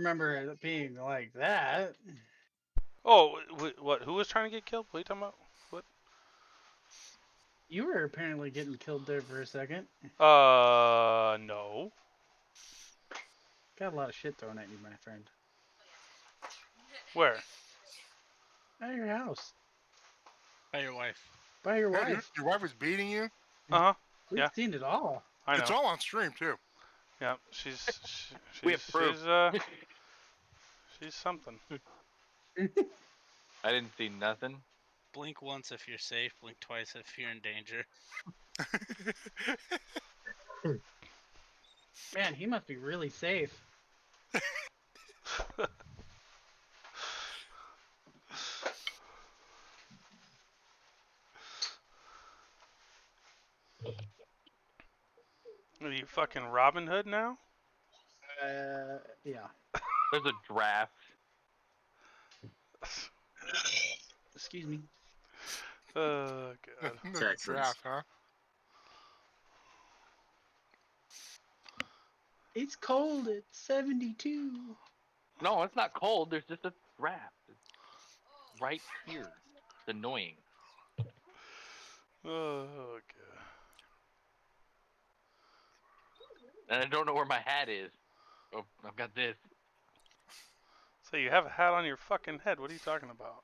remember it being like that. Oh, what? Who was trying to get killed? What are you talking about? What? You were apparently getting killed there for a second. No. Got a lot of shit thrown at you, my friend. Where? At your house. By your wife. By your Yeah, wife. your wife was beating you. Uh huh. We've Yeah. seen it all. I It's know. all on stream too. Yeah. We have proof. She's something. I didn't see nothing. Blink once if you're safe. Blink twice if you're in danger. Man, he must be really safe. Are you fucking Robin Hood now? Yeah. There's a draft. Excuse me. Oh god. The Texans. draft, huh? It's cold at 72. No, it's not cold. There's just a draft. It's right here. It's annoying. Oh god. And I don't know where my hat is. Oh, I've got this. So you have a hat on your fucking head. What are you talking about?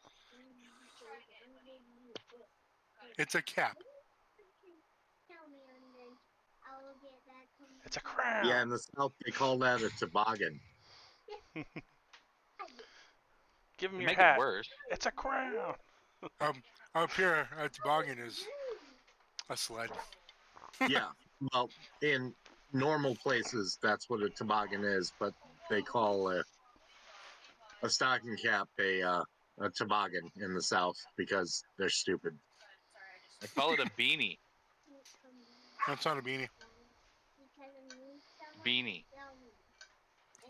It's a cap. It's a crown. Yeah, in the South they call that a toboggan. Give him You your make hat. it worse. It's a crown. Up here, a toboggan is a sled. Yeah, well, in normal places that's what a toboggan is, but they call a stocking cap a toboggan in the South because they're stupid. I call it a beanie. That's not a beanie. Beanie.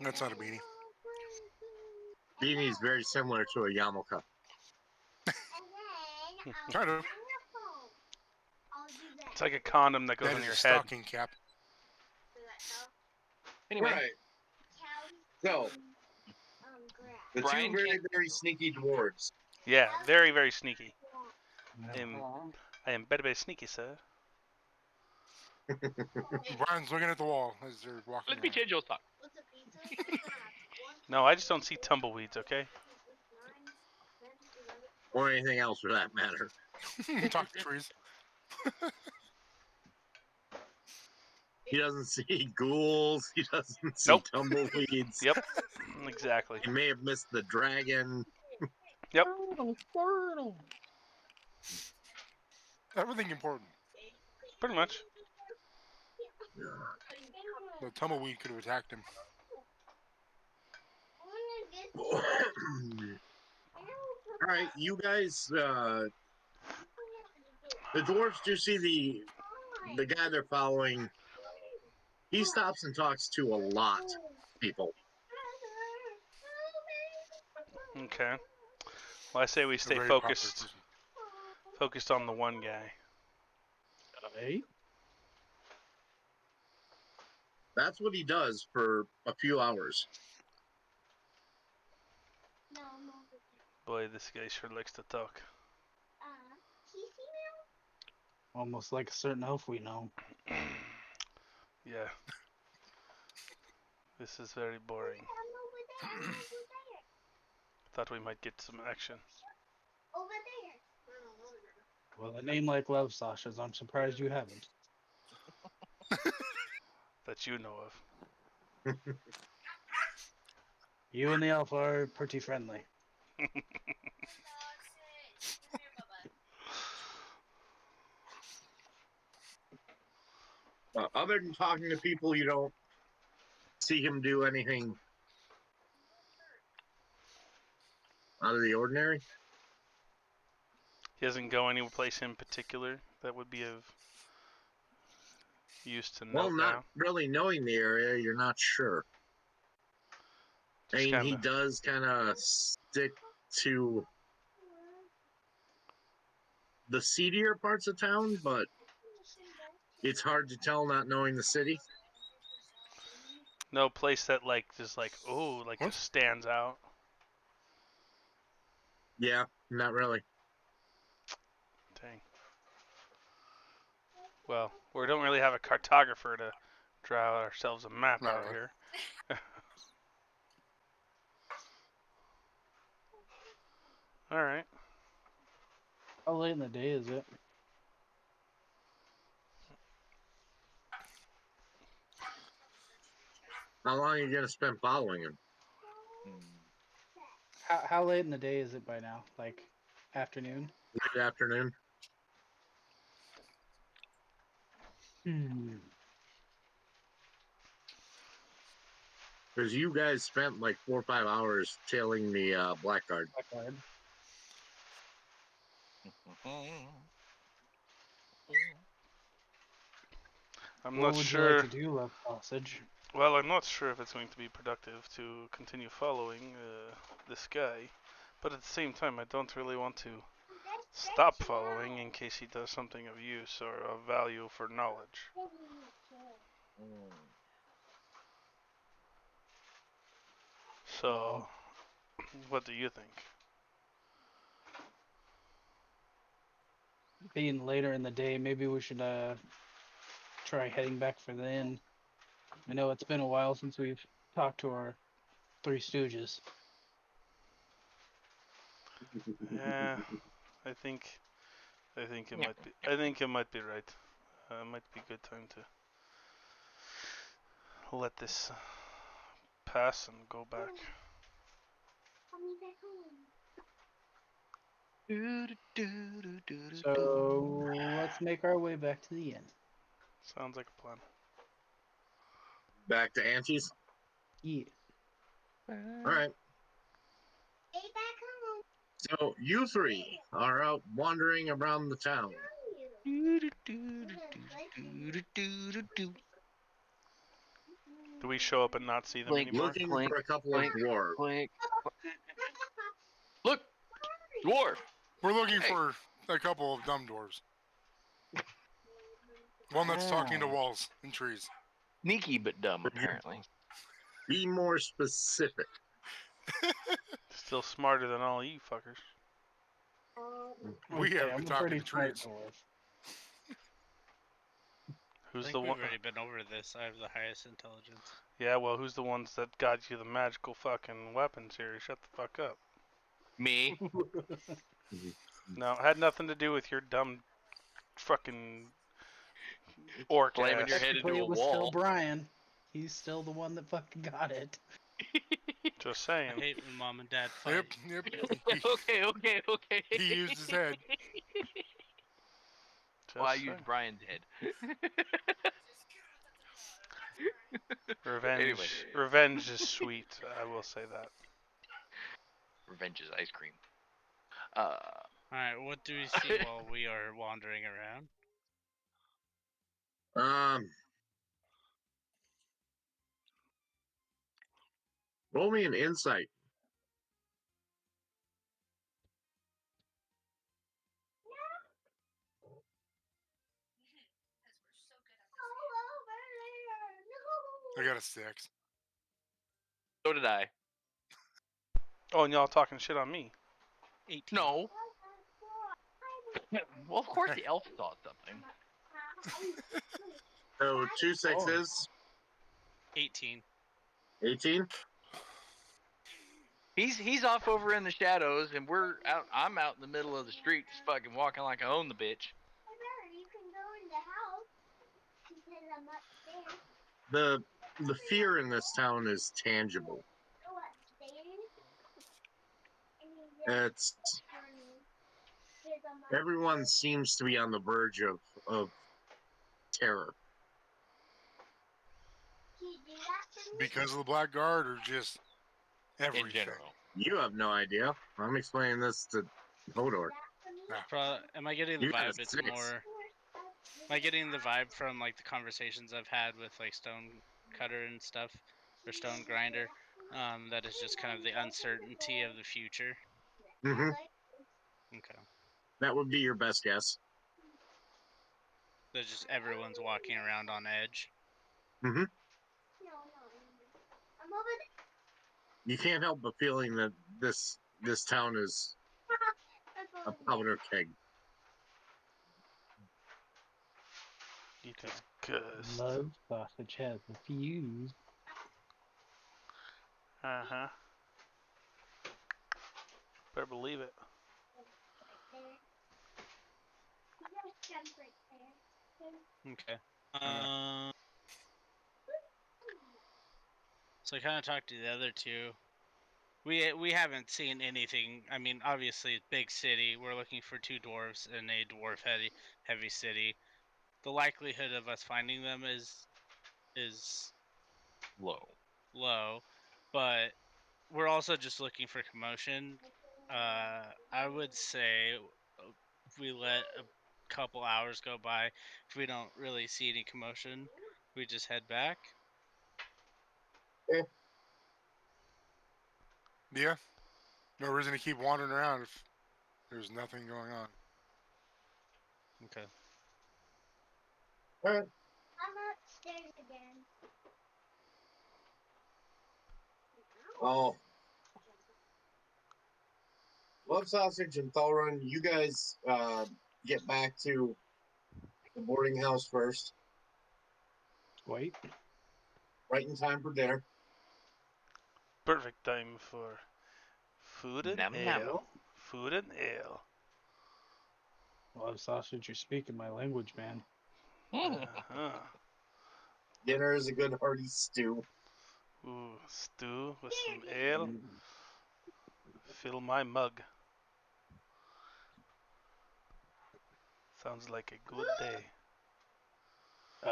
That's not a beanie. Beanie is very similar to a yarmulke. Kind of. It's like a condom that goes That on is your a head. stocking cap. Anyway, Right. So, the Brian two very, can't- very sneaky dwarves. Yeah, very, very sneaky. No. I am very, very sneaky, sir. Brian's looking at the wall as they're walking. let me change your sock. No, I just don't see tumbleweeds, okay? Or anything else for that matter. around. Talk to trees. He doesn't see ghouls. He doesn't see Nope. tumbleweeds. Yep, exactly. He may have missed the dragon. Yep. Squirtle. Everything important. Pretty much. The tumbleweed could have attacked him. All right, you guys. The dwarves do see the guy they're following. He stops and talks to a lot of people. Okay. Well, I say we A stay very popular focused. person. Focused on the one guy. Hey. That's what he does for a few hours. Boy, this guy sure likes to talk. Almost like a certain elf we know. Yeah. This is very boring. Thought we might get some action. Well, a name like Love Sasha's, I'm surprised you haven't. That you know of. You and the elf are pretty friendly. Other than talking to people, you don't see him do anything out of the ordinary. He doesn't go any place in particular that would be of use to Well, note not now. really knowing the area, you're not sure. I Just mean, he kinda- does kind of stick to the seedier parts of town, but it's hard to tell not knowing the city. No place that like just like oh like What? just stands out. Yeah, not really. Dang. Well, we don't really have a cartographer to draw ourselves a map Not out really. here. All right. How late in the day is it? How long are you gonna spend following him? How late in the day is it by now? Like afternoon? Late afternoon. Hmm. Because you guys spent like 4 or 5 hours tailing the blackguard. Blackguard. I'm What not would sure. you like to do, Love Sausage? Well, I'm not sure if it's going to be productive to continue following this guy, but at the same time, I don't really want to stop following in case he does something of use or of value for knowledge. So, what do you think? Being later in the day, maybe we should try heading back for the inn. I know it's been a while since we've talked to our Three Stooges. Yeah, I think it Yeah. might be. I think it might be right. It might be a good time to let this pass and go back. So let's make our way back to the inn. Sounds like a plan. Back to Auntie's. Yeah. All right. So you three are out wandering around the town. Do we show up and not see them Blink, anymore? Looking Clink, for a couple clink, of dwarves. Clink. Look, dwarf. We're looking Hey. for a couple of dumb dwarves. One that's talking to walls and trees. Sneaky but dumb, apparently. Be more specific. Still smarter than all you fuckers. We Okay, have I'm been a talking pretty to smart trees. dwarf. I Who's think the we've one? already been over this. I have the highest intelligence. Yeah, well, who's the ones that got you the magical fucking weapons here? Shut the fuck up. Me. No, it had nothing to do with your dumb fucking orc Slamming ass. your head Technically, into a it was still wall. Brian. He's still the one that fucking got it. Just I saying. hate when mom and dad fight. Yep. okay. He used his head. Just Well, I saying. used Brian's head. Revenge. Anyway. Revenge is sweet. I will say that. Revenge is ice cream. Alright, what do we see while we are wandering around? Roll me an insight. I got a 6. So did I. Oh, and y'all talking shit on me. 18. No. Well, of course the elf saw something. So 2 6s, 18. 18. He's off over in the shadows, and we're out. I'm out in the middle of the street, just fucking walking like I own the bitch. The fear in this town is tangible. It's everyone seems to be on the verge of terror. Because of the blackguard or just everything? In general. You have no idea. I'm explaining this to Hodor. Am I getting the You got a vibe? It's 6. more. Am I getting the vibe from like the conversations I've had with like Stone Cutter and stuff, or Stone Grinder? That is just kind of the uncertainty of the future. Hmm. Okay. That would be your best guess. That just everyone's walking around on edge. Hmm. you can't help but feeling that this town is a powder keg. You disgust. Love sausage has a fuse. Uh-huh. Better believe it. Okay. So I kind of talked to the other two. We haven't seen anything. I mean, obviously, it's big city. We're looking for 2 dwarves in a dwarf heavy city. The likelihood of us finding them is low, but we're also just looking for commotion. I would say if we let a couple hours go by, if we don't really see any commotion, we just head back. Yeah. No reason to keep wandering around if there's nothing going on. Okay. All right. I'm upstairs again. Oh, Love Sausage and Thalrun, you guys get back to the boarding house first, Wait. right in time for dinner. Perfect time for food and Nom nom. ale. Food and ale. Love sausage, you're speaking my language, man. Uh-huh. Dinner is a good hearty stew. Ooh, stew with some ale. Fill my mug. Sounds like a good day.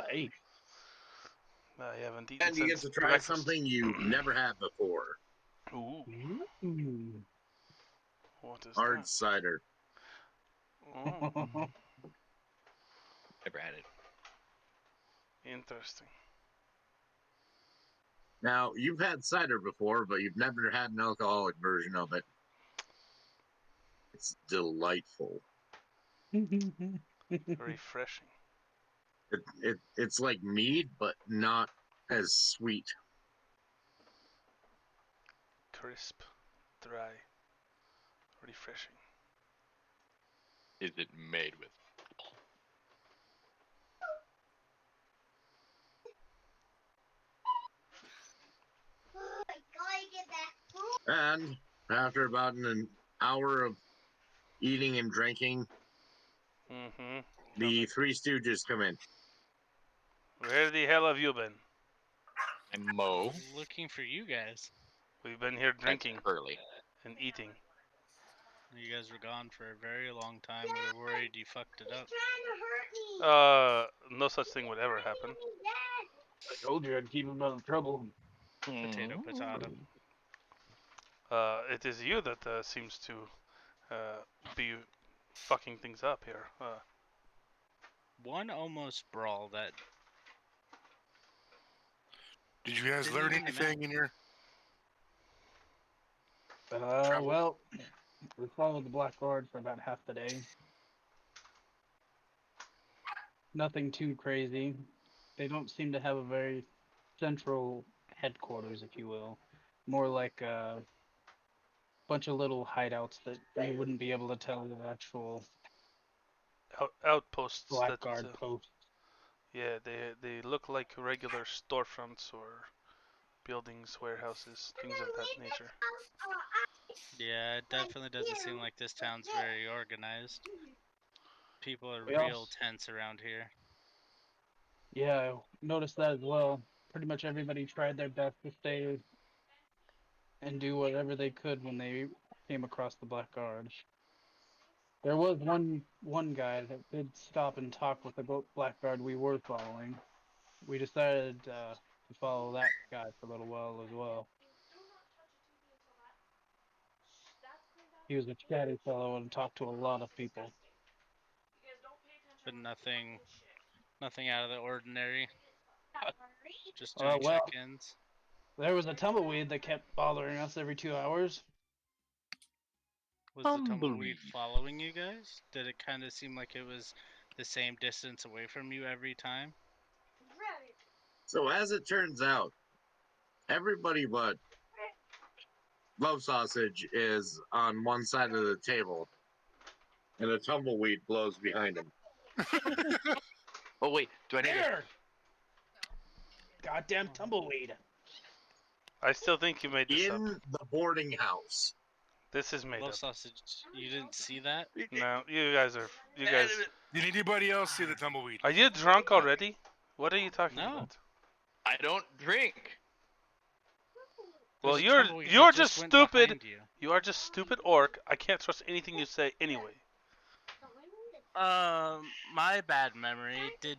Hey. I haven't eaten And you get since to try breakfast. something you've never had before. Ooh, Ooh. what is Hard that? cider. Oh, Never had it. interesting. Now, you've had cider before, but you've never had an alcoholic version of it. It's delightful. Refreshing. It's like mead, but not as sweet. Crisp. Dry. Refreshing. Is it made with? I gotta get that food. And after about an hour of eating and drinking, Mm-hmm. the Three Stooges come in. Where the hell have you been? And Mo. Looking for you guys. We've been here drinking Early. and eating. You guys were gone for a very long time. We were worried you fucked it up. Trying to hurt me. No such thing would ever happen. Dad. I told you I'd keep him out of trouble. Potato, potato. It is you that seems to be fucking things up here. One almost brawl that Did you guys Didn't learn even come anything in your? Travel. Well, we followed the Black Guard for about half the day. Nothing too crazy. They don't seem to have a very central headquarters, if you will. More like a bunch of little hideouts that you wouldn't be able to tell the actual Outposts Black that Guard post. yeah, they look like regular storefronts or buildings, warehouses, things of that nature. Yeah, it definitely doesn't seem like this town's very organized. People are We real also- tense around here. Yeah, I noticed that as well. Pretty much everybody tried their best to stay and do whatever they could when they came across the Black Guard. There was one guy that did stop and talk with the Black Guard we were following. We decided to follow that guy for a little while as well. He was a chatty fellow and talked to a lot of people. But nothing out of the ordinary. Just doing Well, check-ins. there was a tumbleweed that kept bothering us every 2 hours. Was the tumbleweed Tumbleweed. following you guys? Did it kind of seem like it was the same distance away from you every time? So as it turns out, everybody but love sausage is on one side of the table, and a tumbleweed blows behind him. Oh wait, do I need to? There! Goddamn tumbleweed. I still think you made this up. In the boarding house. This is made Love up. sausage. You didn't see that? No, you guys are. You guys. Did anybody else see the tumbleweed? Are you drunk already? What are you talking No. about? I don't drink. Well, There's a you're tumbleweed you're that just went stupid. behind you. You are just stupid orc. I can't trust anything you say anyway. My bad memory. Did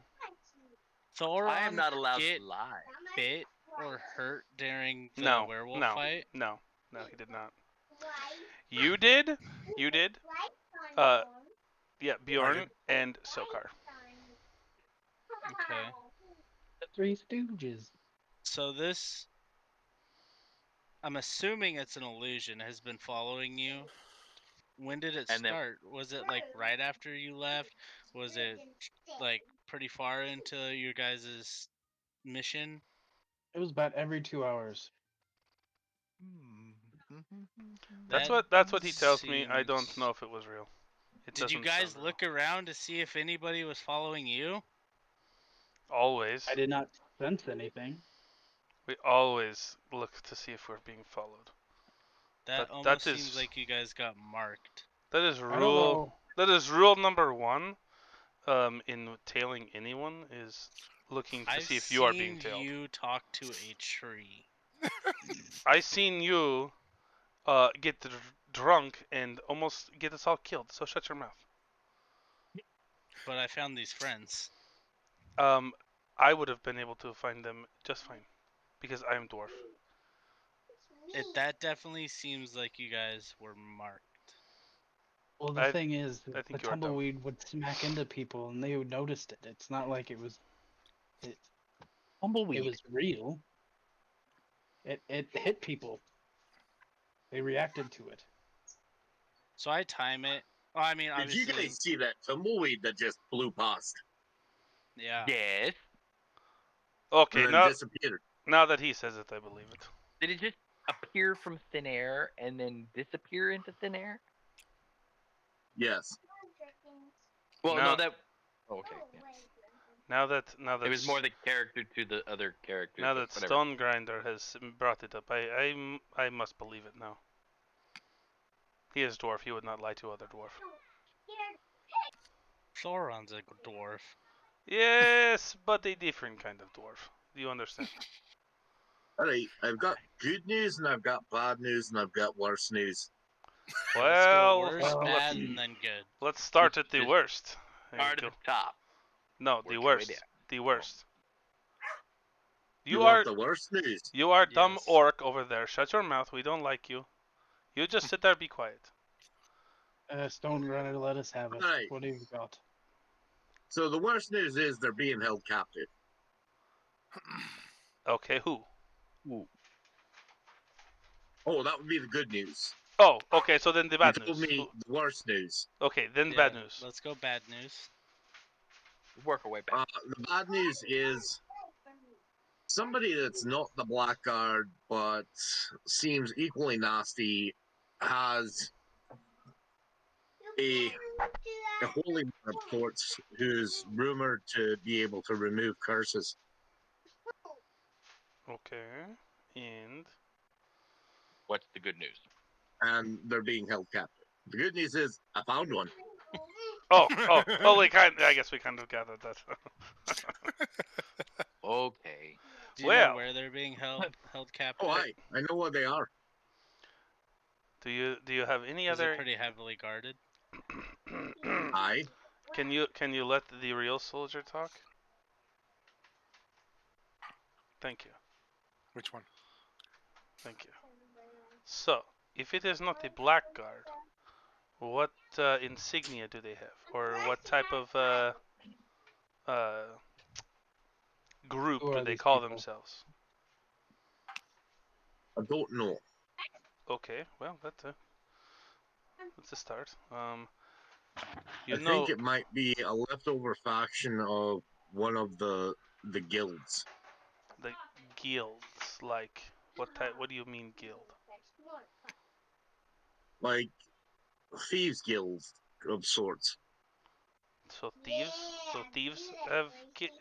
Thoron I am not allowed get to lie. bit or hurt during the No, werewolf no, fight? no, he did not. You did. Yeah, Bjorn and Sokar. Okay. The Three Stooges. So this, I'm assuming it's an illusion, has been following you. When did it And then- start? Was it like right after you left? Was it like pretty far into your guys' mission? It was about every 2 hours. That's That what he tells me. I don't seems- know if it was real. It Did you doesn't guys sound real. look around to see if anybody was following you? Always. I did not sense anything. We always look to see if we're being followed. That That almost is- seems like you guys got marked. That is I don't rule. know. That is rule number 1. In tailing anyone is looking to I've see if you are being seen tailed. you talk to a tree. I seen you get drunk and almost get us all killed. So shut your mouth. But I found these friends. I would have been able to find them just fine because I am dwarf. That definitely seems like you guys were marked. Well, the I- thing is, I the think you are dumb. tumbleweed would smack into people, and they noticed it. It's not like it was. It Tumbleweed. was real. It hit people. They reacted to it. So I time it. Well, I mean, Did you obviously, guys see that tumbleweed that just flew past yeah. Yes. Okay, and then now disappeared? that he says it, I believe it. Did it just appear from thin air and then disappear into thin air? Yes. Well, No. no, that. Oh, okay. Yeah. Now that It was more the character to the other characters. now but that whatever. Stone Grinder has brought it up, I must believe it now. He is dwarf. He would not lie to other dwarf. Thoron's a dwarf. Yes, but a different kind of dwarf. Do you understand? Alright, I've got good news and I've got bad news and I've got worse news. Let's go Well, worst, well, bad, and then good. let's start at the Just worst. There you Start go. at the top. No, work the your way worst. down. The worst. You You want are the worst news? you are dumb Yes. orc over there. Shut your mouth. We don't like you. You just sit there, be quiet. Stone Runner, let us have it. Alright. What do you got? So the worst news is they're being held captive. Okay, who? Oh, that would be the good news. Oh, okay. So then the You bad told news. me the worst news. Okay, then Yeah, bad news. Let's go bad news. Work our way back. The bad news is somebody that's not the Blackguard but seems equally nasty has a holy man of sorts who's rumored to be able to remove curses. Okay, and What's the good news? And they're being held captive. The good news is I found one. oh, I guess we kind of gathered that. Okay. Do you Well. know where they're being held captive? Oh, I know what they are. Do you have any Is it other? pretty heavily guarded? Can you let the real soldier talk? Thank you. Which one? Thank you. So, if it is not the Blackguard, what insignia do they have, or what type of group Who do are they these call people? themselves? I don't know. Okay, well that's a start. I think it might be a leftover faction of one of the guilds. the guilds, like what type? What do you mean guild? like thieves guilds of sorts. So thieves have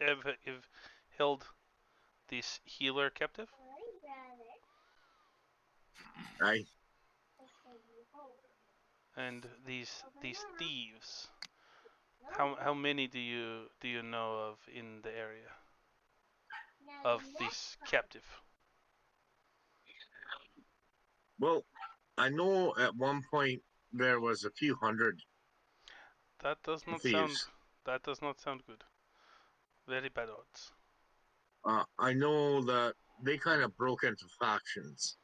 have held this healer captive. Aye. And these thieves, how many do you know of in the area of this captive? Well, I know at one point there was a few hundred That does not sound thieves. good. Very bad odds. I know that they kind of broke into factions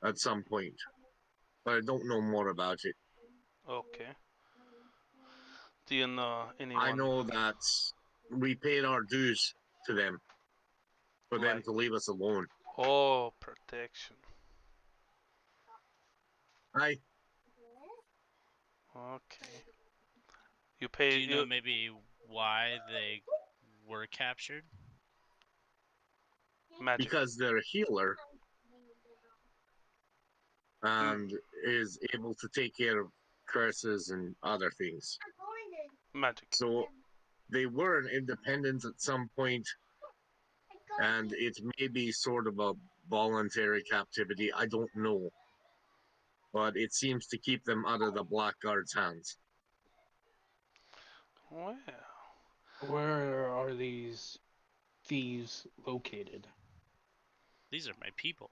at some point, but I don't know more about it. Okay. Do you know anyone? I know that we paid our dues to them for them Like- to leave us alone. Oh, protection. Aye. Okay. You Do pay. you know maybe why they were captured? Magic. Because they're a healer and is able to take care of curses and other things. Magic. So they were an independent at some point, and it may be sort of a voluntary captivity. I don't know. But it seems to keep them out of the Blackguard's hands. Well, Where are these thieves located? These are my people.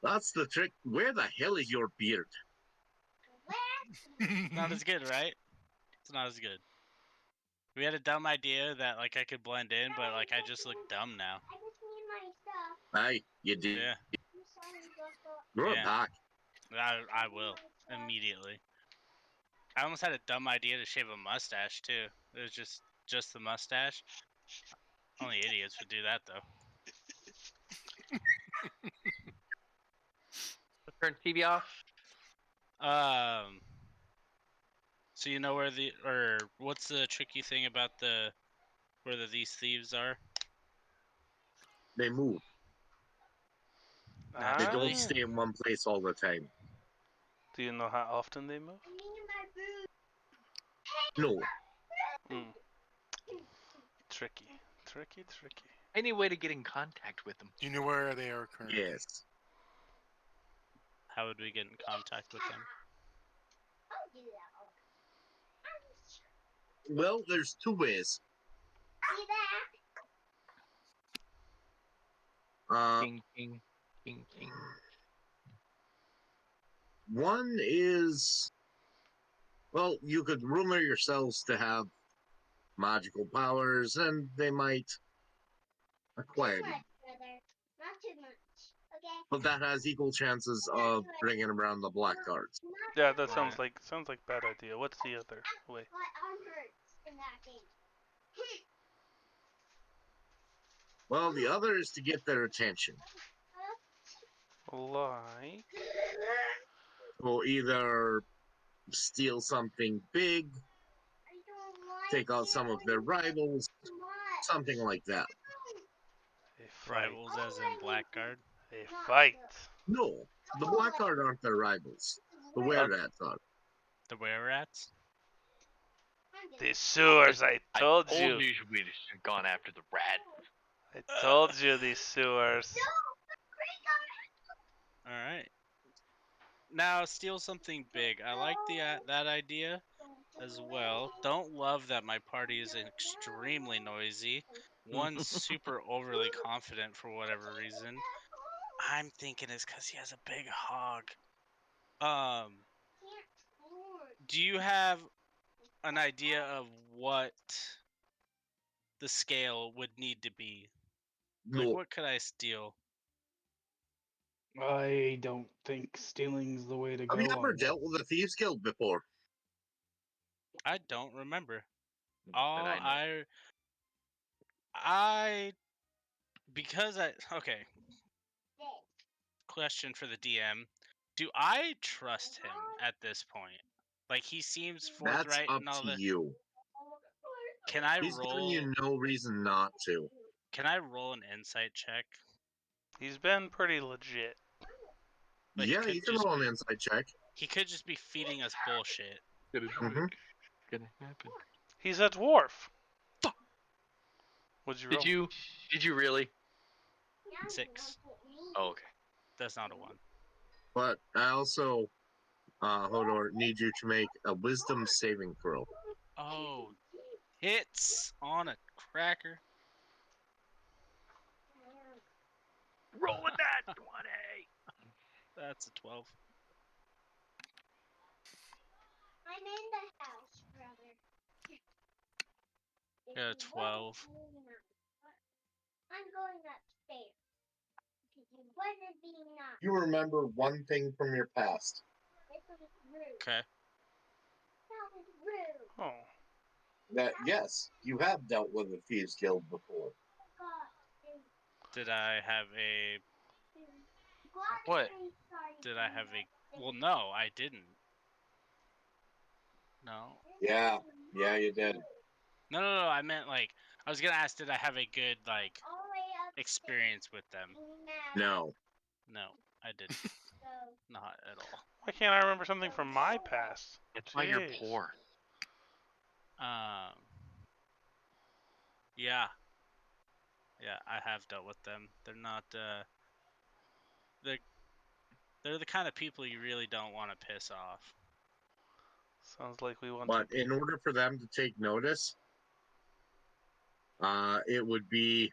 That's the trick. Where the hell is your beard? Not as good, right? It's not as good. We had a dumb idea that like I could blend in, but like I just look dumb now. Aye, you did. Yeah, Grow Yeah. it back. I will immediately. I almost had a dumb idea to shave a mustache too. It was just the mustache. Only idiots would do that though. Turn TV off. So you know where what's the tricky thing about where these thieves are? They move. They Naturally. don't stay in one place all the time. Do you know how often they move? No. Mm. Tricky. Any way to get in contact with them? You know where they are currently. Yes. How would we get in contact with them? Well, there's two ways. King, king, king, king. One is, well, you could rumor yourselves to have magical powers, and they might acquire them. Not too much. Okay. But that has equal chances of bringing around the Blackguards. Yeah, that Right. sounds like bad idea. What's the other way? My arm hurts in that game. Well, the other is to get their attention. Like, So either steal something big, I don't like take out some of their rivals, too much. something like that. a fight. Rivals as in Blackguard. A fight. No, the Blackguard aren't their rivals. The Were-Rats are. The Were-Rats? The sewers. I told I you. told you we should have gone after the rat. I told you these sewers. All right. Now steal something big. I like that idea as well. Don't love that my party is extremely noisy. One's super overly confident for whatever reason. I'm thinking it's because he has a big hog. Do you have an idea of what the scale would need to be? Like, No, what could I steal? I don't think stealing's the way to go. have you ever on that. dealt with a Thieves Guild before? I don't remember. That I know. Okay. Question for the DM. Do I trust him at this point? Like, he seems That's forthright up and all to that. you. Can I He's giving roll? you no reason not to. Can I roll an insight check? He's been pretty legit. But he Yeah, could you can just roll an insight check. he could just be feeding us bullshit. Gonna do Mhm. it. Gonna happen. He's a dwarf. Fuck. What'd you roll? Did you really? 6. Oh, okay. That's not a 1. But I also, Hodor, need you to make a wisdom saving throw. Oh, hits on a cracker. Rolling that 20. That's a 12. I'm in the house, brother. Got a 12. I'm going upstairs. Because you wasn't being nice. You remember one thing from your past. This was rude. Okay. That was rude. Oh. That, yes, you have dealt with the Thieves Guild before. God. Did I have a? What? Did I have a? Well, no, I didn't. No. Yeah, you did. No. I meant like I was gonna ask, did I have a good like All the way up. experience with them? No. No, I didn't. So, Not at all. Why can't I remember something from my past? That's why you're Jeez. poor. Yeah. Yeah, I have dealt with them. They're not. They're the kind of people you really don't want to piss off. Sounds like we want But to. in order for them to take notice, it would be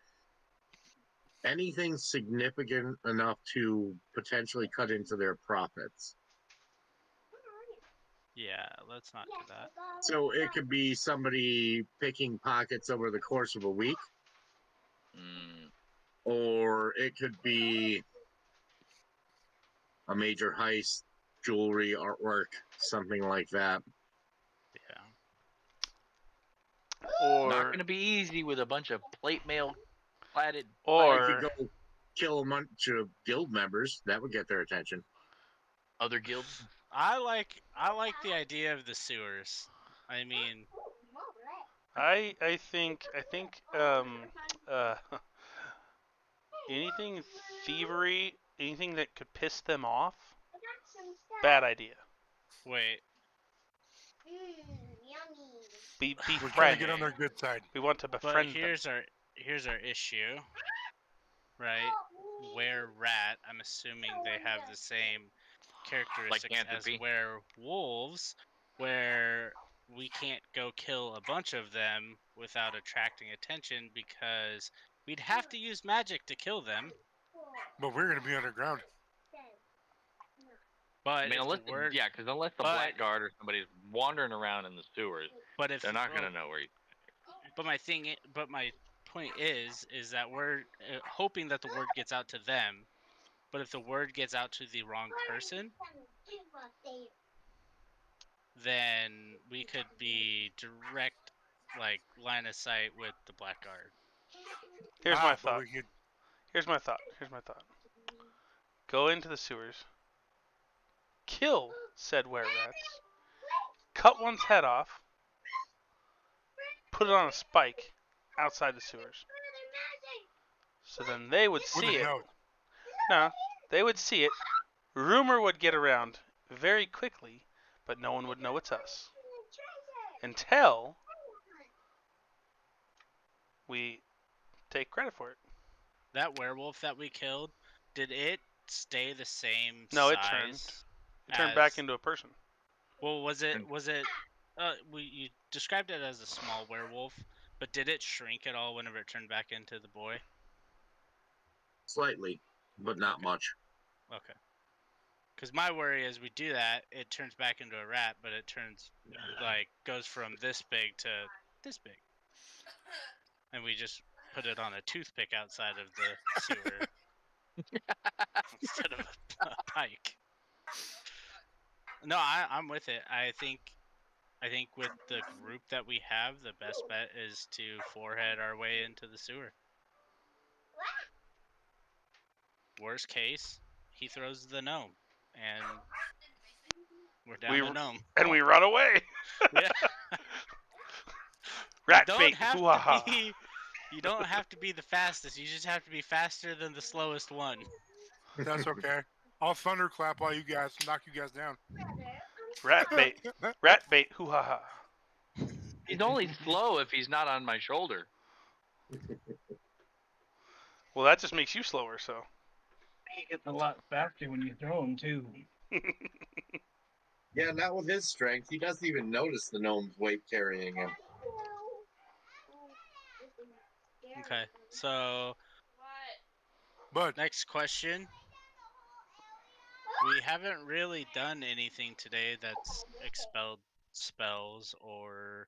anything significant enough to potentially cut into their profits. Yeah, let's not do that. So it could be somebody picking pockets over the course of a week, Mm, or it could be a major heist, jewelry, artwork, something like that. Yeah. not Or gonna be easy with a bunch of plate mail platted. Or you or could go kill a bunch of guild members. That would get their attention. Other guilds. I like the idea of the sewers. I mean, I think anything thievery, anything that could piss them off, bad idea. wait. Yummy. Be We're trying to friendly. get on their good side. We want to But befriend them. here's our issue, right? Were rat, I'm assuming they have the same characteristics as Lycanthropy. werewolves, where we can't go kill a bunch of them without attracting attention because we'd have to use magic to kill them. But we're gonna be underground. But I mean, if unless the word, yeah, because unless the but- Blackguard or somebody's wandering around in the sewers, but if they're not well, gonna know where you. But my point is that we're hoping that the word gets out to them. But if the word gets out to the wrong person, then we could be direct, like, line of sight with the Blackguard. Here's my but thought. we could- Here's my thought. Go into the sewers. Kill said were-rats. Cut one's head off. Put it on a spike outside the sewers. So then they would With see a it. note. No, they would see it. Rumor would get around very quickly, but no one would know it's us. Until we take credit for it. That werewolf that we killed, did it stay the same No, size? it turned. It turned back as- into a person. Well, was it? You described it as a small werewolf, but did it shrink at all whenever it turned back into the boy? Slightly, but not much. Okay. Because my worry is we do that, it turns back into a rat, but it turns goes from this big to this big, and we just put it on a toothpick outside of the sewer instead of a pike. No, I'm with it. I think with the group that we have, the best bet is to forehead our way into the sewer. Worst case, he throws the gnome, and we're down We to r- gnome. And we run away. Yeah. Rat you don't bait. have Hoo-ha-ha. to be. You don't have to be the fastest. You just have to be faster than the slowest one. That's okay. I'll thunderclap while you guys knock you guys down. Rat bait. Rat bait. Hoo ha ha. He's only slow if he's not on my shoulder. Well, that just makes you slower. So. He gets a lot faster when you throw him too. Yeah, not with his strength. He doesn't even notice the gnome's weight carrying him. Okay, so But next question. We haven't really done anything today that's expelled spells or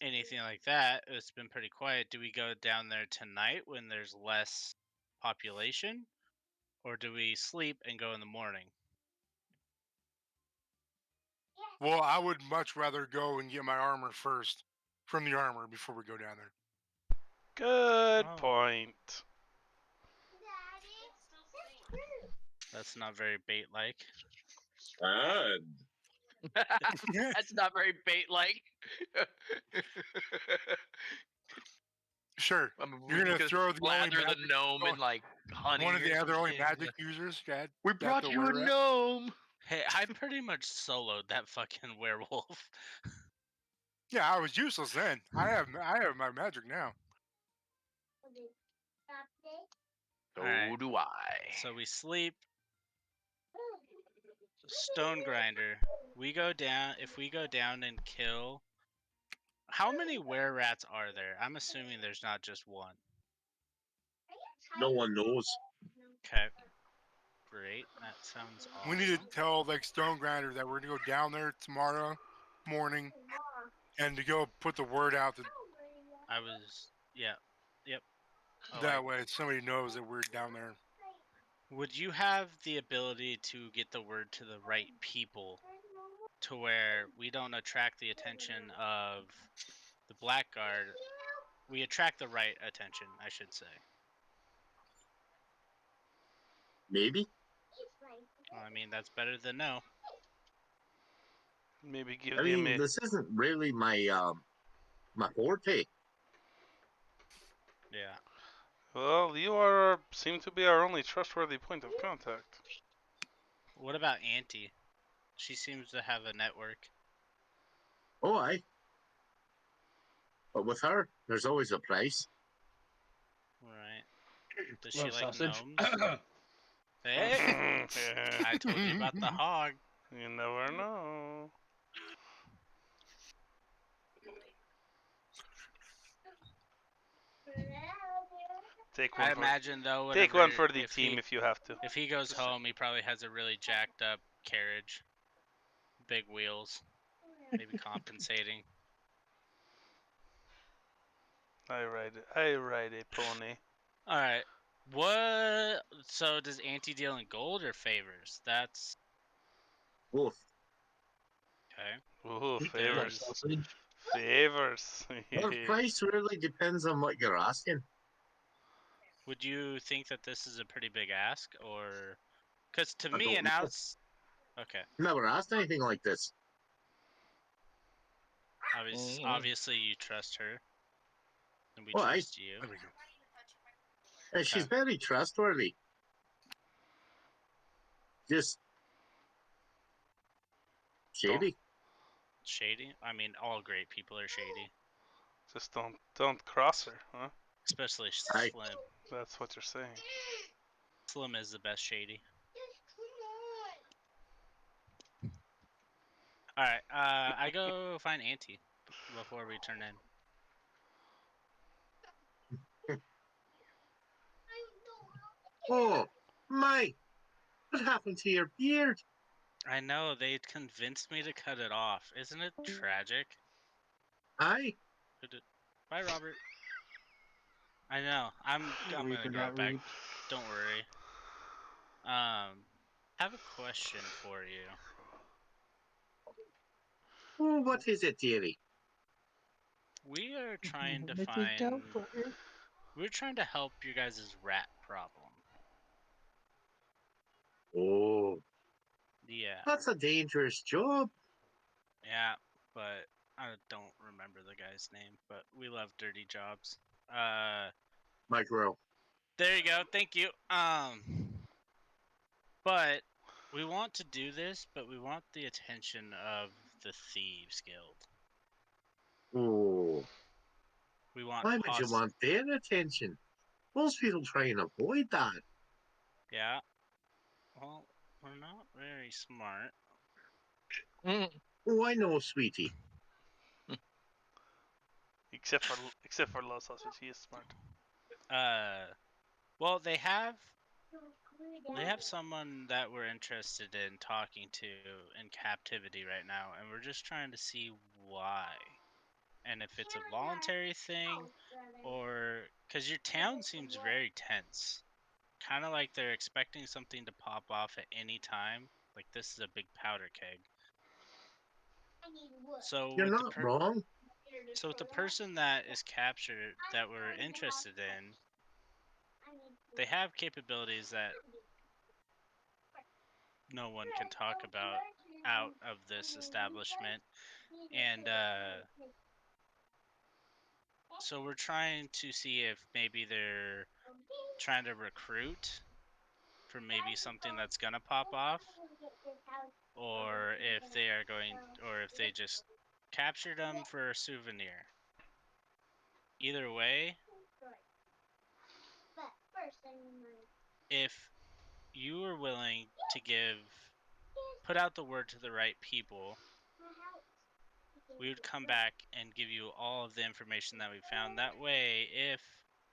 anything like that. It's been pretty quiet. Do we go down there tonight when there's less population? Or do we sleep and go in the morning? well, I would much rather go and get my armor first from the armor before we go down there. Good Oh. point. That's not very bait like. That's not very bait-like. Sure. I mean, You're gonna throw the only lather the magic- gnome in like honey. One of the or other only something. magic users. Got We brought the you a were-rat. gnome. Hey, I pretty much soloed that fucking werewolf. Yeah, I was useless then. I have my magic now. So Alright. do I. So we sleep. Stone grinder. We go down. If we go down and kill. How many were-rats are there? I'm assuming there's not just one. No one knows. Okay. Great. That sounds awesome. We need to tell like Stone Grinder that we're gonna go down there tomorrow morning and to go put the word out that, I was. Yeah. Yep. Oh, that way somebody knows that we're down there. Would you have the ability to get the word to the right people to where we don't attract the attention of the Blackguard? We attract the right attention, I should say. Maybe. Well, I mean, that's better than no. Maybe give I them mean, a. this isn't really my forte. Yeah. Well, seem to be our only trustworthy point of contact. What about Auntie? She seems to have a network. Oh, aye. But with her, there's always a price. Right. Does she Love like sausage. gnomes? Hey! I told you about the hog. You never know. Take one I for imagine though. take one whenever- for the if team he- if you have to. If he goes Just saying. home, he probably has a really jacked up carriage. Big wheels. Maybe compensating. I ride a pony. Alright. What? So does Auntie deal in gold or favors? That's. Both. Okay. Ooh, Love favors. sausage. Favors. Well, price really depends on what you're asking. Would you think that this is a pretty big ask? Or. Because to I me, don't an know. ounce. Okay. Never asked anything like this. Obviously, you trust her. And we Well, I- trust you. There we go. And she's very trustworthy. Just shady. Shady? I mean, all great people are shady. Just don't cross her, huh? Especially Aye. Slim. That's what you're saying. Slim is the best shady. Alright, I go find Auntie before we turn in. Oh, my. What happened to your beard? I know, they convinced me to cut it off. Isn't it tragic? Aye. Bye, Robert. I know. I'm gonna Reaper go got back. reaped. Don't worry. Have a question for you. Oh, what is it, dearie? We are trying to Make me find. go for it. We're trying to help your guys' rat problem. Oh, Yeah. that's a dangerous job. Yeah, but I don't remember the guy's name. But we love dirty jobs. Micro. There you go. Thank you. But we want to do this, but we want the attention of the Thieves Guild. Oh, We want why would you want their attention? Most people try and avoid that. Yeah. Well, we're not very smart. Mm. Oh, I know, sweetie. Except for Love Sausage, he is smart. Well, they have someone that we're interested in talking to in captivity right now, and we're just trying to see why. And if it's a voluntary thing, or because your town seems very tense, kind of like they're expecting something to pop off at any time. Like this is a big powder keg. So You're with not wrong. So with the person that is captured that we're interested in, they have capabilities that no one can talk about out of this establishment, and so we're trying to see if maybe they're trying to recruit for maybe something that's gonna pop off, or if they are going, or if they just captured them for a souvenir. Either way, if you are willing to put out the word to the right people, we would come back and give you all of the information that we found. That way, if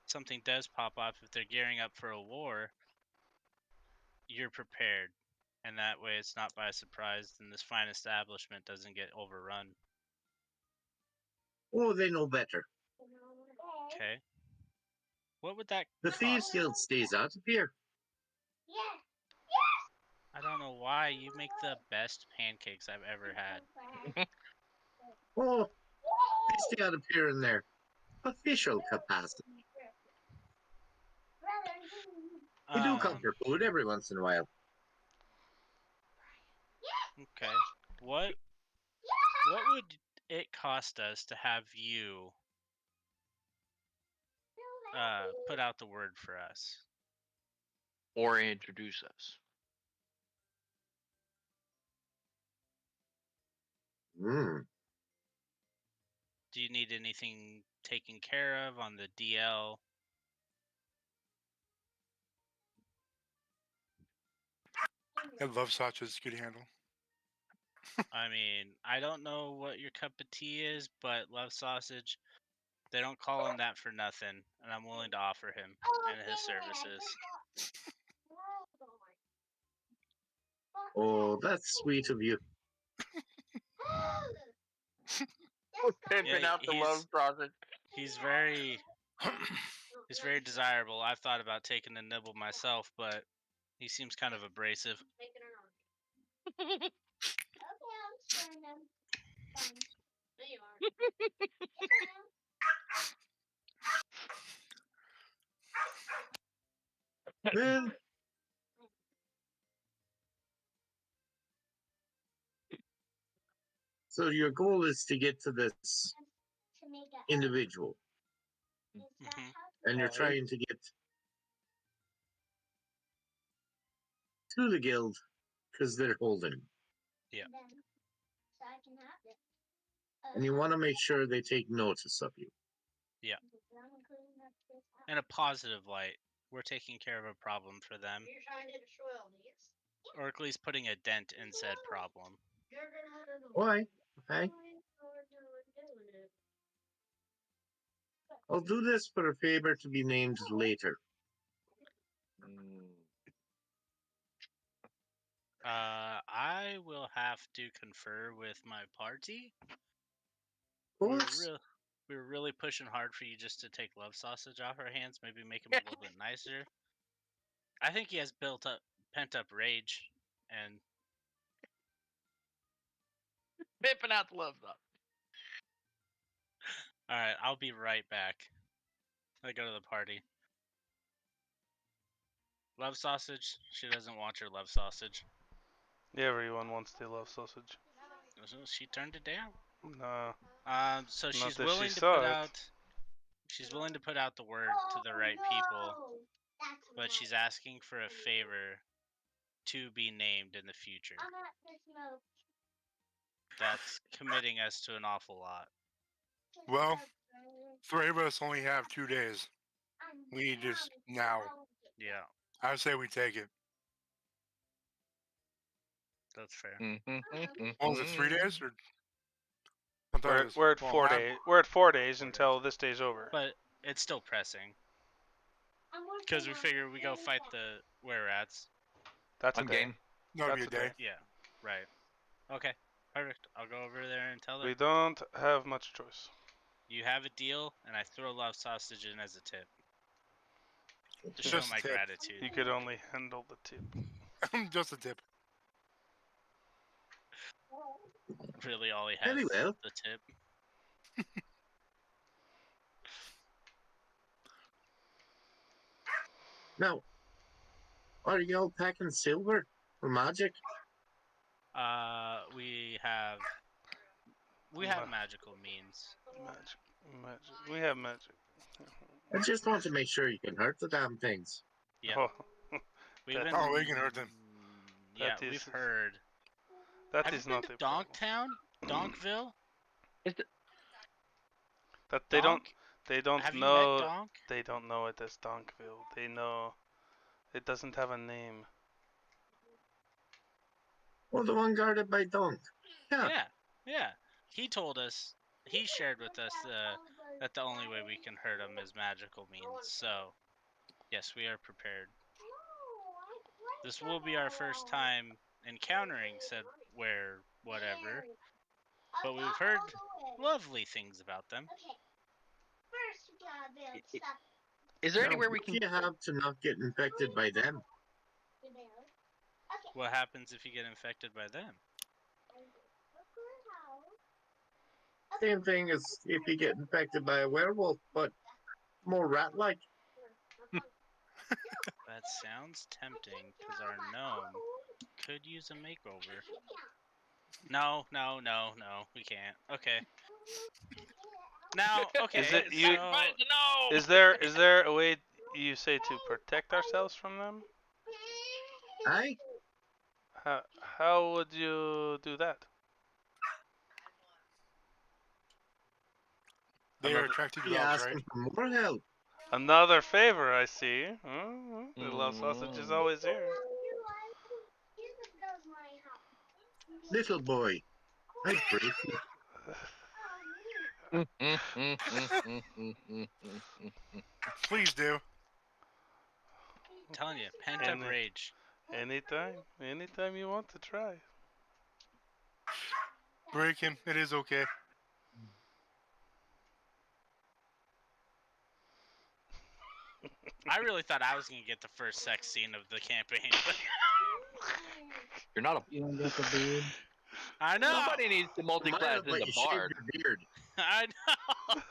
something does pop off, if they're gearing up for a war, you're prepared. And that way it's not by surprise and this fine establishment doesn't get overrun. Oh, they know better. Okay. What would that The Thieves cost? Guild stays out of here. I don't know why. You make the best pancakes I've ever had. Oh, they stay out of here in their official capacity. We do come for food every once in a while. Okay. What would it cost us to have you put out the word for us? Or introduce us. Hmm. Do you need anything taken care of on the DL? I love sausages. Good handle. I mean, I don't know what your cup of tea is, but Love Sausage, they don't call him that for nothing, and I'm willing to offer him and his services. Oh, that's sweet of you. Pimping Yeah, out the love sausage. He's very desirable. I've thought about taking a nibble myself, but he seems kind of abrasive. Well, so your goal is to get to this individual, Mhm. and you're trying to get to the guild because they're holding him. Yeah. And you want to make sure they take notice of you. Yeah. In a positive light, we're taking care of a problem for them, or at least putting a dent in said problem. Why? Okay. I'll do this for a favor to be named later. I will have to confer with my party. Of course. We were really pushing hard for you just to take Love Sausage off our hands, maybe make him a little bit nicer. I think he has pent up rage, and Pimping out the love sausage. all right, I'll be right back. I go to the party. Love Sausage? She doesn't want your Love Sausage. Yeah, everyone wants the Love Sausage. So she turned it down. Nah. So Not she's that she willing to saw put it. out. She's willing to put out the word to the right people, but she's asking for a favor to be named in the future. I'm not the smoke. That's committing us to an awful lot. Well, 3 of us only have 2 days. We need this now. Yeah, I say we take it. that's fair. What was it, 3 days? Or I thought it We're, was we're at well, 4 five. days. We're at 4 days 4 until this day's over. But it's still pressing because we figure we go fight the were-rats. That's a I'm day. game. No, it'd be a That's a day. day. Yeah, right. Okay, perfect. I'll go over there and tell them We don't have much choice. you have a deal, and I throw love sausage in as a tip to show Just a my tip. gratitude. You could only handle the tip. Just a tip. Really, all he has Very well. is the tip. Now, are y'all packing silver for magic? We have magical means. Magic. We have magic. I just want to make sure you can hurt the damn things. Yeah, Oh, we've that- been. Oh, we can hurt them. Yeah, That we've is- heard. that Have is you been not to a problem. Donktown, Donkville? That they Donk? don't Have you know. met Donk? They don't know it as Donkville. They know it doesn't have a name. Well, the one guarded by Dunk. Yeah. Yeah. He told us. He shared with us that the only way we can hurt him is magical means. So, yes, we are prepared. This will be our first time encountering said whatever, but we've heard lovely things about them. Okay. First, we gotta build I- stuff. Is there Now, anywhere we what can? do you have to not get infected by them? To build. Okay. What happens if you get infected by them? Same thing as if you get infected by a werewolf, but more rat-like. That sounds tempting because our gnome could use a makeover. No, we can't. Okay. Now, okay. Is it you- so- No. Is there a way you say to protect ourselves from them? Aye? How would you do that? They are Another- attracted to You dogs, asking right? for more help? Another favor, I see. The love sausage is always here. Little boy, I break you. Please do. I'm telling you, pent up And, rage. Anytime you want to try. Break him. It is okay. I really thought I was gonna get the first sex scene of the campaign. You're not a. You don't get the beard. I know. Somebody needs to Might multi-class have let into you shave bard. your beard. I know.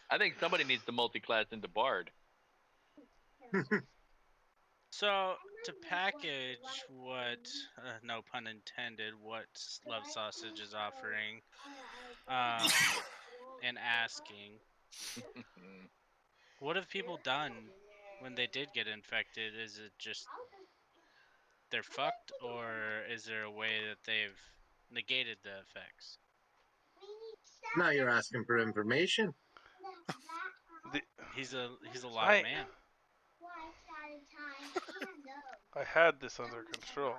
I think somebody needs to multi-class into bard. So to package what, no pun intended, what Love Sausage is offering, and asking, what have people done when they did get infected? Is it just they're fucked, or is there a way that they've negated the effects? Now you're asking for information. He's a live man. I had this under control.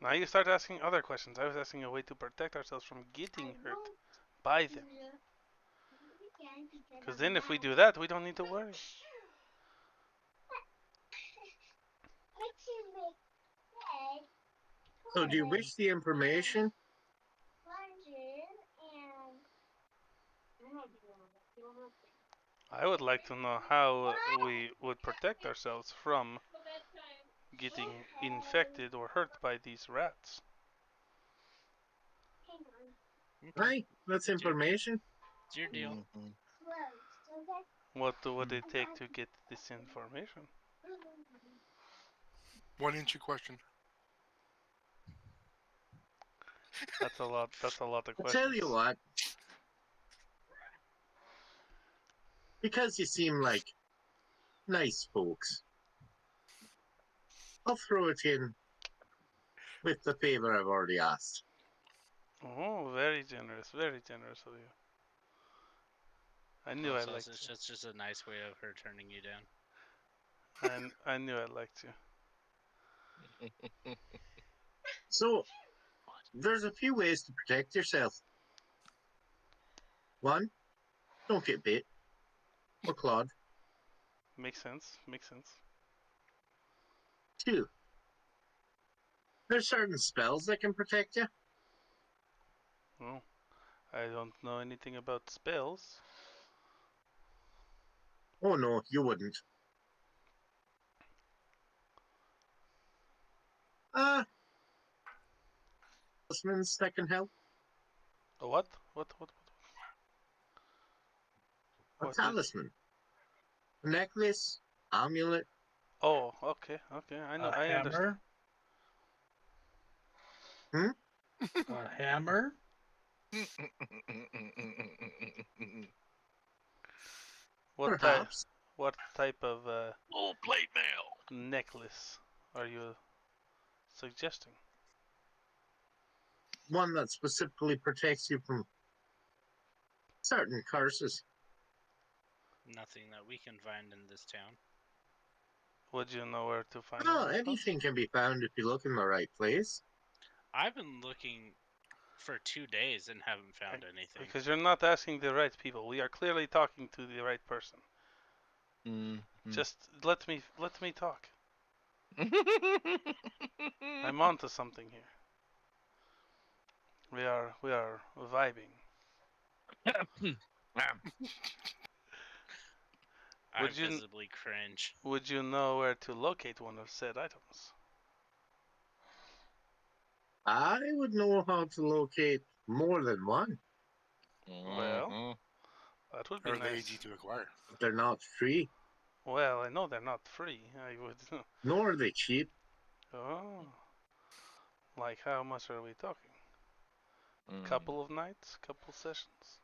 Now you start asking other questions. I was asking a way to protect ourselves from getting hurt by them. Because then if we do that, we don't need to worry. So do you wish the information? I would like to know how we would protect ourselves from getting infected or hurt by these rats. Aye, that's information. It's your deal. What would it take to get this information? 1 inch question. That's a lot. That's a lot of I'll questions. tell you what. Because you seem like nice folks. I'll throw it in with the favor I've already asked. Oh, very generous of you. I knew I Also, liked it's you. just a nice way of her turning you down. And I knew I liked you. So, there's a few ways to protect yourself. One, don't get bit or clawed. Makes sense. Makes sense. Two, there's certain spells that can protect you. Oh, I don't know anything about spells. Oh no, you wouldn't. Talismans that can help. A what? What? A What is- talisman. A necklace, amulet. Oh, okay. I know. A I understand. hammer? A hammer? Perhaps. What type of Old plate mail. necklace are you suggesting? One that specifically protects you from certain curses. Nothing that we can find in this town. Would you know where to find Oh, one of those? anything can be found if you look in the right place. I've been looking for 2 days and haven't found anything. Because you're not asking the right people. We are clearly talking to the right person. Just let me talk. I'm onto something here. We are vibing. I Would you- visibly cringe. Would you know where to locate one of said items? I would know how to locate more than one. Well, that would be Are they nice. easy to acquire? But they're not free, Well, I know they're not free. I would. nor are they cheap. Oh. Like how much are we talking? Couple of nights? Couple sessions?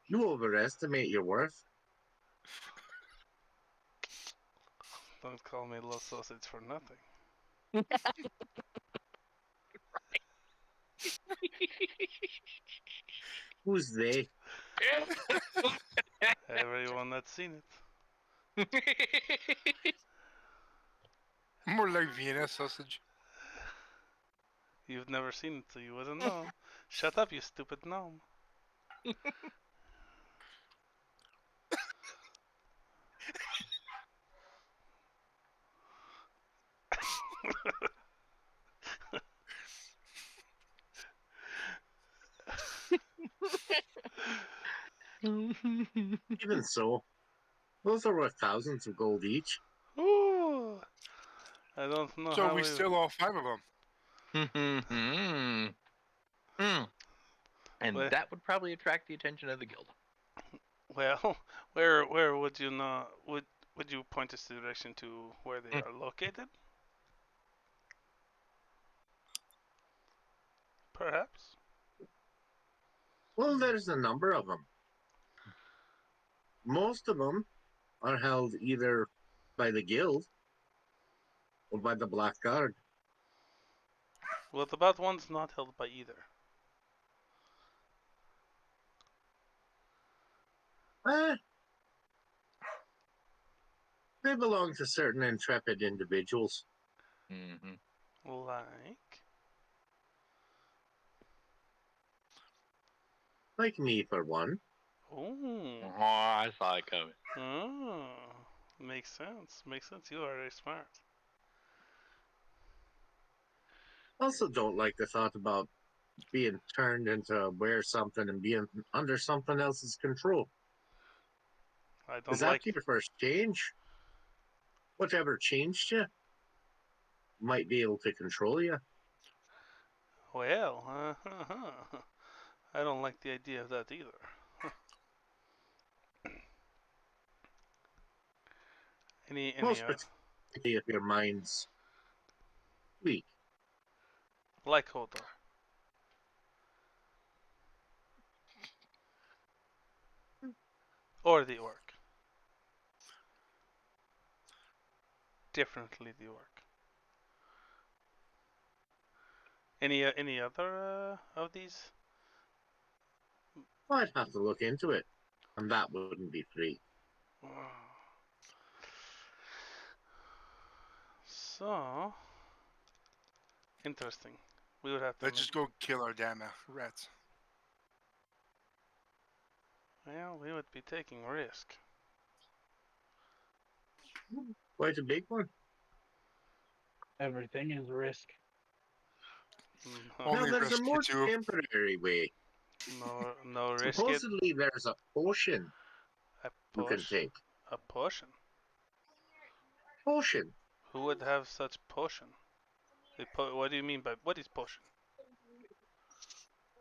You overestimate your worth. Don't call me Los Sausage for nothing. Who's they? Everyone that's seen it. More like Vienna sausage. You've never seen it, so you wouldn't know. Shut up, you stupid gnome. Even so, those are worth thousands of gold each. Ooh. I don't know So how we steal all 5 of them. And Well- that would probably attract the attention of the guild. Well, where would you know? Would you point us the direction to where they are located? Perhaps. Well, there's a number of them. Most of them are held either by the guild or by the Black Guard. Well, the bad one's not held by either. They belong to certain intrepid individuals. Like. Like me, for one. Oh. Oh, I saw it coming. Oh. Makes sense. Makes sense. You are very smart. Also don't like the thought about being turned into wear something and being under something else's control. I don't Because like. after your first change, whatever changed you might be able to control you. Well, I don't like the idea of that either. any Most particularly if your mind's weak. like Hodor. Or the orc. Definitely the orc. Any other of these? I'd have to look into it, and that wouldn't be free. So interesting. We would have to. Let's just go kill our damn rats. Well, we would be taking risk. Quite a big one. Everything is risk. No, Only Now, there's a rescue more two. temporary way. no risk. It. Supposedly, there's a potion A you can potion. take. A potion. Potion. Who would have such potion? What do you mean by what is potion?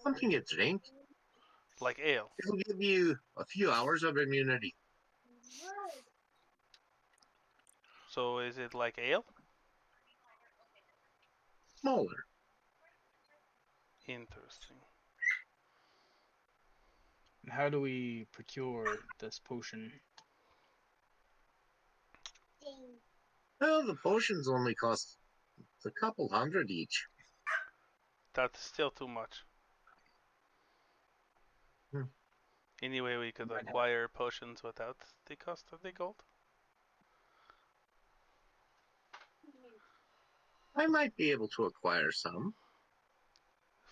Something you drink. Like ale. It'll give you a few hours of immunity. So is it like ale? Smaller. Interesting. How do we procure this potion? Well, the potions only cost a couple hundred each. That's still too much. Hmm. Anyway, we could Might have- acquire potions without the cost of the gold. I might be able to acquire some,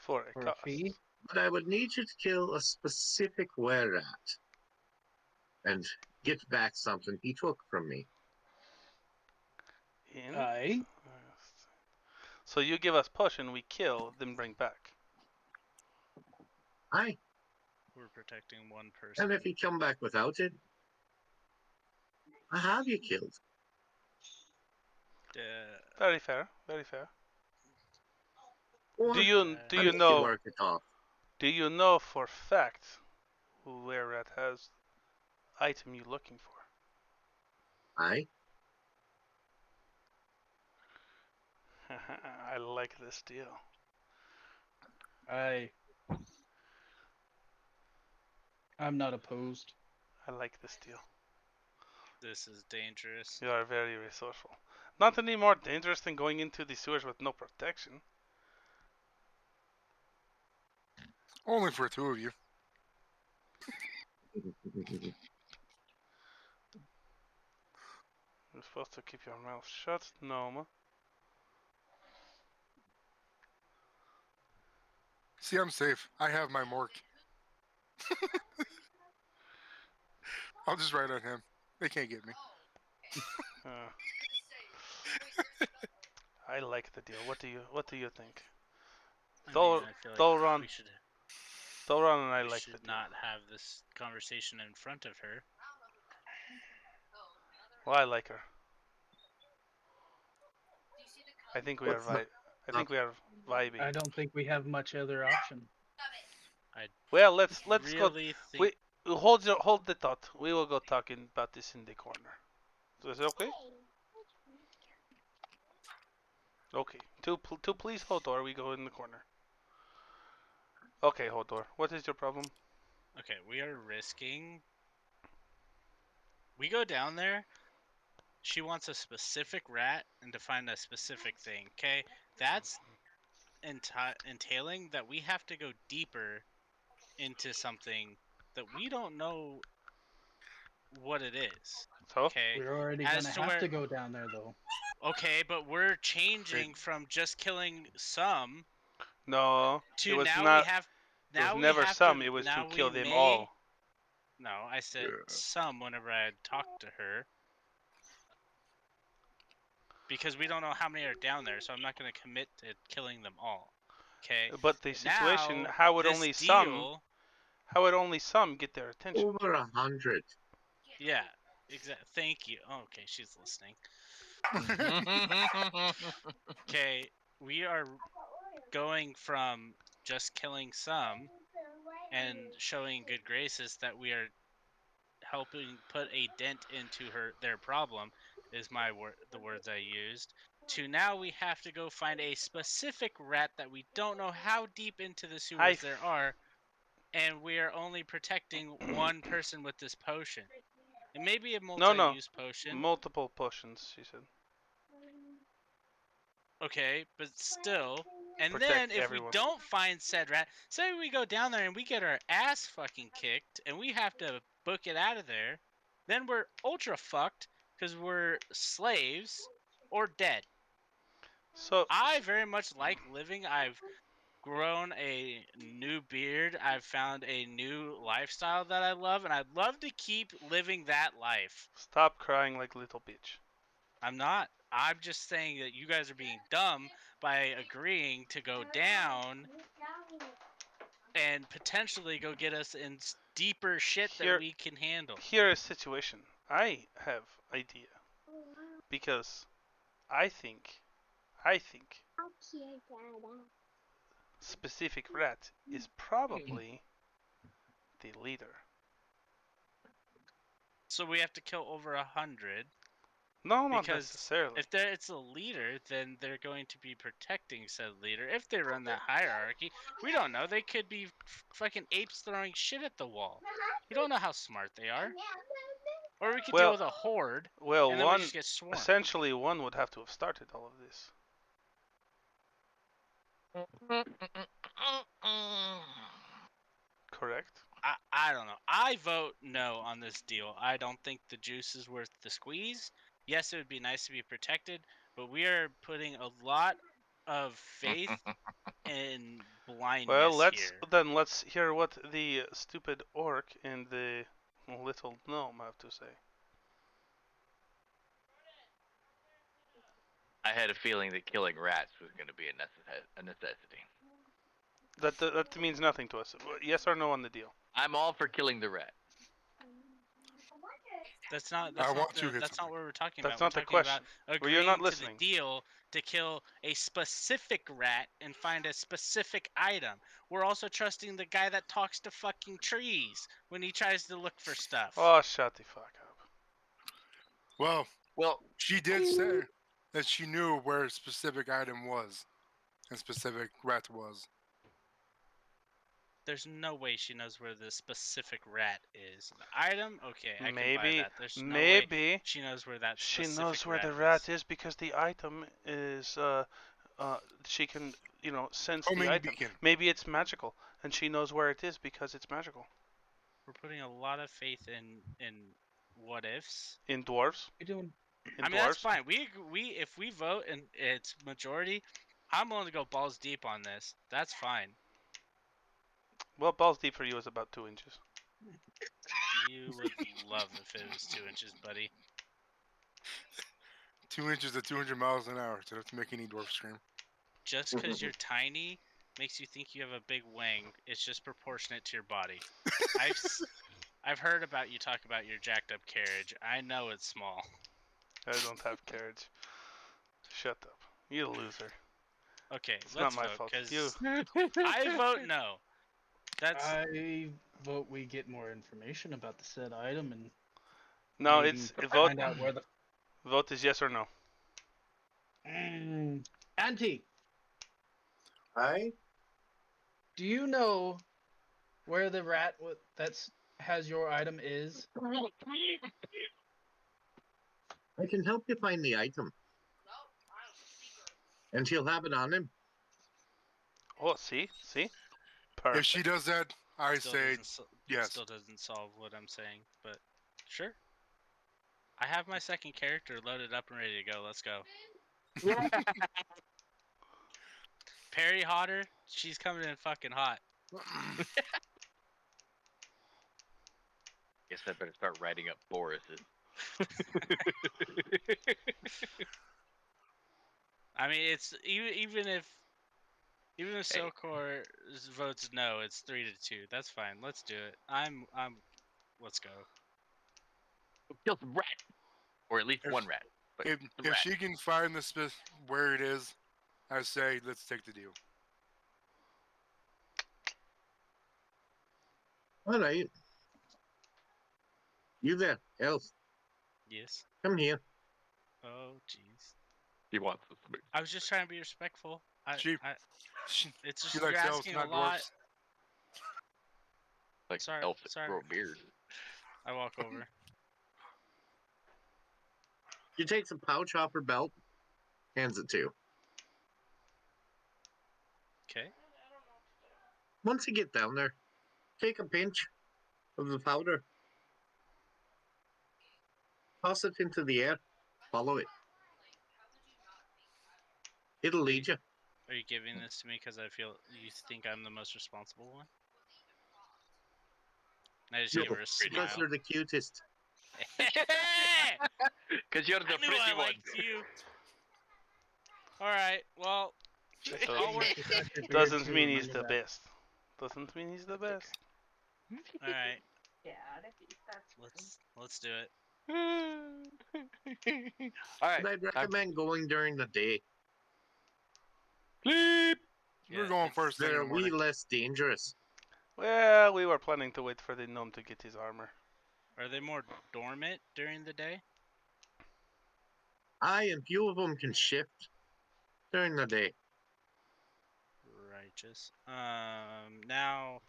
For a For a cost. fee? but I would need you to kill a specific were-rat and get back something he took from me. Aye. So you give us potion, we kill, then bring back. Aye, We're protecting one person. and if he come back without it, I have you killed. Very fair. Very fair. Or Do you I make know? work it off? Do you know for fact where it has item you're looking for? Aye, I like this deal. I'm not opposed. I like this deal. This is dangerous. You are very resourceful. Not any more dangerous than going into the sewers with no protection. Only for two of you. You're supposed to keep your mouth shut, Gnome. See, I'm safe. I have my mork. I'll just write on him. They can't get me. I like the deal. What do you think? I Dol- mean, I feel like Dolron. we should, Dolron and I we like should the deal. not have this conversation in front of her. Well, I like her. I think we are What's the- I think we are vibing. I don't think we have much other option. Well, let's go. Really think We hold the thought. We will go talking about this in the corner. So is it okay? Okay. To please Hodor, we go in the corner. Okay, Hodor. What is your problem? Okay, we are risking. We go down there. She wants a specific rat and to find a specific thing. Okay, that's entailing that we have to go deeper into something that we don't know what it is. So? Okay. We're already As gonna to have where- to go down there though. Okay, but we're changing from just killing some No. to it was now not. we have. It was Now we never have some. To, It was now to kill we them may- all. No, I said some whenever I had talked to her. Because we don't know how many are down there, so I'm not going to commit to killing them all. Okay. But the situation, Now, how would this only deal, some get their attention? over 100. Yeah, exactly. Thank you. Oh, okay, she's listening. Okay, we are going from just killing some and showing good graces that we are helping put a dent into their problem is the words I used, to now we have to go find a specific rat that we don't know how deep into the sewers there are. and we are only protecting one person with this potion. It may be a No. multi-use potion. Multiple potions, she said. Okay, but still. And Protect then if everyone. we don't find said rat, say we go down there and we get our ass fucking kicked and we have to book it out of there, then we're ultra fucked because we're slaves or dead. So I very much like living. I've grown a new beard. I've found a new lifestyle that I love, and I'd love to keep living that life. stop crying like little bitch. I'm not. I'm just saying that you guys are being dumb by agreeing to go down and potentially go get us in deeper shit Here- that we can handle. Here is situation. I have idea because I think specific rat is probably the leader. So we have to kill over 100. No, not Because necessarily. if it's a leader, then they're going to be protecting said leader. If they run that hierarchy, we don't know. They could be fucking apes throwing shit at the wall. We don't know how smart they are. Or we could deal Well- with a horde, Well, and then we one just get swarmed. essentially one would have to have started all of this. Correct? I don't know. I vote no on this deal. I don't think the juice is worth the squeeze. Yes, it would be nice to be protected, but we are putting a lot of faith in blindness Well, let's here. let's hear what the stupid orc and the little gnome have to say. I had a feeling that killing rats was going to be a necessity. That means nothing to us. Yes or no on the deal? I'm all for killing the rat. That's not. I That's want to not. hit That's not something. what we're talking That's about. not We're the talking question. about Well, you're agreeing not to listening. the deal to kill a specific rat and find a specific item. We're also trusting the guy that talks to fucking trees when he tries to look for stuff. Oh, shut the fuck up. Well, Well, she did say that she knew where a specific item was and specific rat was. There's no way she knows where the specific rat is. The item, okay, I can buy Maybe, that. There's no way maybe she knows where that she specific knows where the rat is because the item is she can sense the Homing item. beacon. Maybe it's magical, and she knows where it is because it's magical. We're putting a lot of faith in what ifs. In dwarves, We doing? in I mean, dwarves. that's fine. If we vote and it's majority, I'm willing to go balls deep on this. That's fine. Well, balls deep for you is about 2 inches. You would love if it was 2 inches, buddy. 2 inches to 200 miles an hour. So that's make any dwarf scream. Just because you're tiny makes you think you have a big wang. It's just proportionate to your body. I've heard about you talk about your jacked up carriage. I know it's small. I don't have carriage. Shut up. You loser. Okay, It's let's not my vote, fault. 'cause You. I vote no. That's I vote we get more information about the said item and No, maybe it's vote. find out where the Vote is yes or no. Auntie, Hi. do you know where the rat that's has your item is? I can help you find the item. And he'll have it on him. Oh, see? If Perfect. she does that, I still say doesn't yes. Still doesn't solve what I'm saying, but sure. I have my second character loaded up and ready to go. Let's go. Perry Hotter, she's coming in fucking hot. guess I better start writing up Boris's. I mean, it's even if Silcor votes no, it's 3-2. That's fine. Let's do it. Let's go. Kill some rat, or at least If- one rat. But If, some if rat. she can find the where it is, I say let's take the deal. All right. You there, Elf? Yes. Come here. Oh, jeez. He wants to speak. I was just trying to be respectful. She it's just she you're likes elves, asking a not lot. dwarfs. Like Sorry, elves that sorry. grow a beard. I walk over. She takes a pouch off her belt, hands it to you. Okay. Once you get down there, take a pinch of the powder, toss it into the air, follow it. It'll lead you. Are you giving this to me because I feel you think I'm the most responsible one? I just No, give her a because smile. you're the cutest. Because you're the I knew pretty I one. liked you. All right. Well, That I'll work. doesn't mean he's the best. Doesn't mean he's the best. All right. Let's do it. All right. I'd recommend going during the day. Sleep. We're Yeah, going it's- first thing in They're the a wee morning. less dangerous. Well, we were planning to wait for the gnome to get his armor. Are they more dormant during the day? Aye, and few of them can shift during the day. Righteous. Now.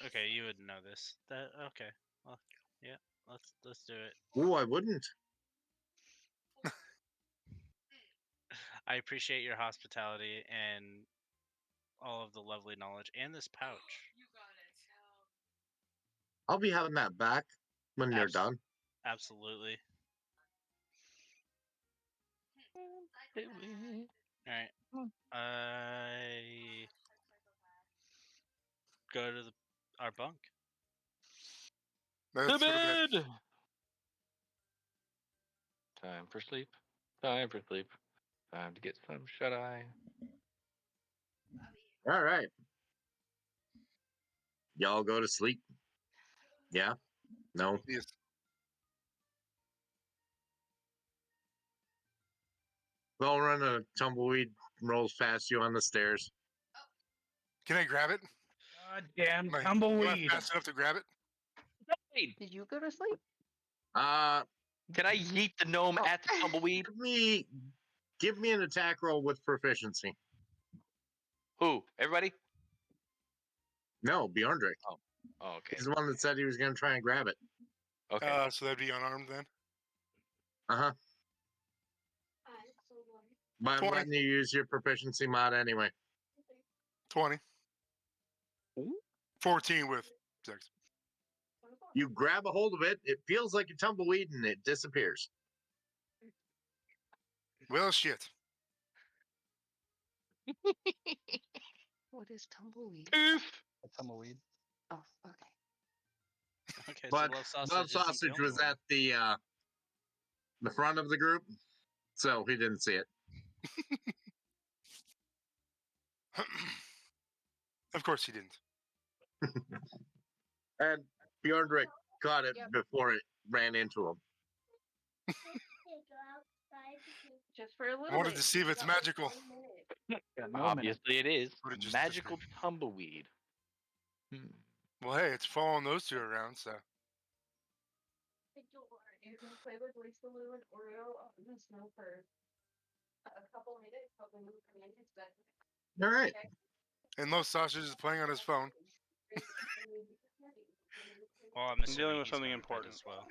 Okay, you would know this. That okay. Well, yeah. Let's do it. Oh, I wouldn't. I appreciate your hospitality and all of the lovely knowledge and this pouch. I'll be having that back when you're Abs- done. Absolutely. All right. I go to our bunk. Let's To go to bed. bed. Time for sleep. Time for sleep. Time to get some shut eye. All right. Y'all go to sleep. Yeah? No? Yes. They'll run a tumbleweed rolls past you on the stairs. Can I grab it? Goddamn Am I tumbleweed. fast enough to grab it? Hey, Did you go to sleep? can I yeet the gnome at the tumbleweed? Give me an attack roll with proficiency. Who? Everybody? No, Bjorndrick. Oh, okay. He's the one that said he was going to try and grab it. Okay. So that'd be unarmed then. Uh-huh. But I'm 20. letting you use your proficiency mod anyway. 20. Ooh. 14 with 6. You grab a hold of it, it feels like a tumbleweed, and it disappears. Well, shit. What is tumbleweed? Oof. A tumbleweed. Oh, okay. Okay, But so Love Love Sausage, isn't Sausage the was only one. at the front of the group, so he didn't see it. Of course he didn't. And Bjorndrick caught it Yep. before it ran into him. Just for a little I wanted bit. to see if it's magical. Yeah, no minute. Obviously, it is. Would've just Magical tumbleweed. Hmm. Well, hey, it's following those two around, so. You can play with Lisa Lou and Oreo up in the snow for a couple minutes, but when you come in, it's better. All right. And Los Sausage is playing on his phone. Well, I'm assuming dealing with he's something going to bed important. as well.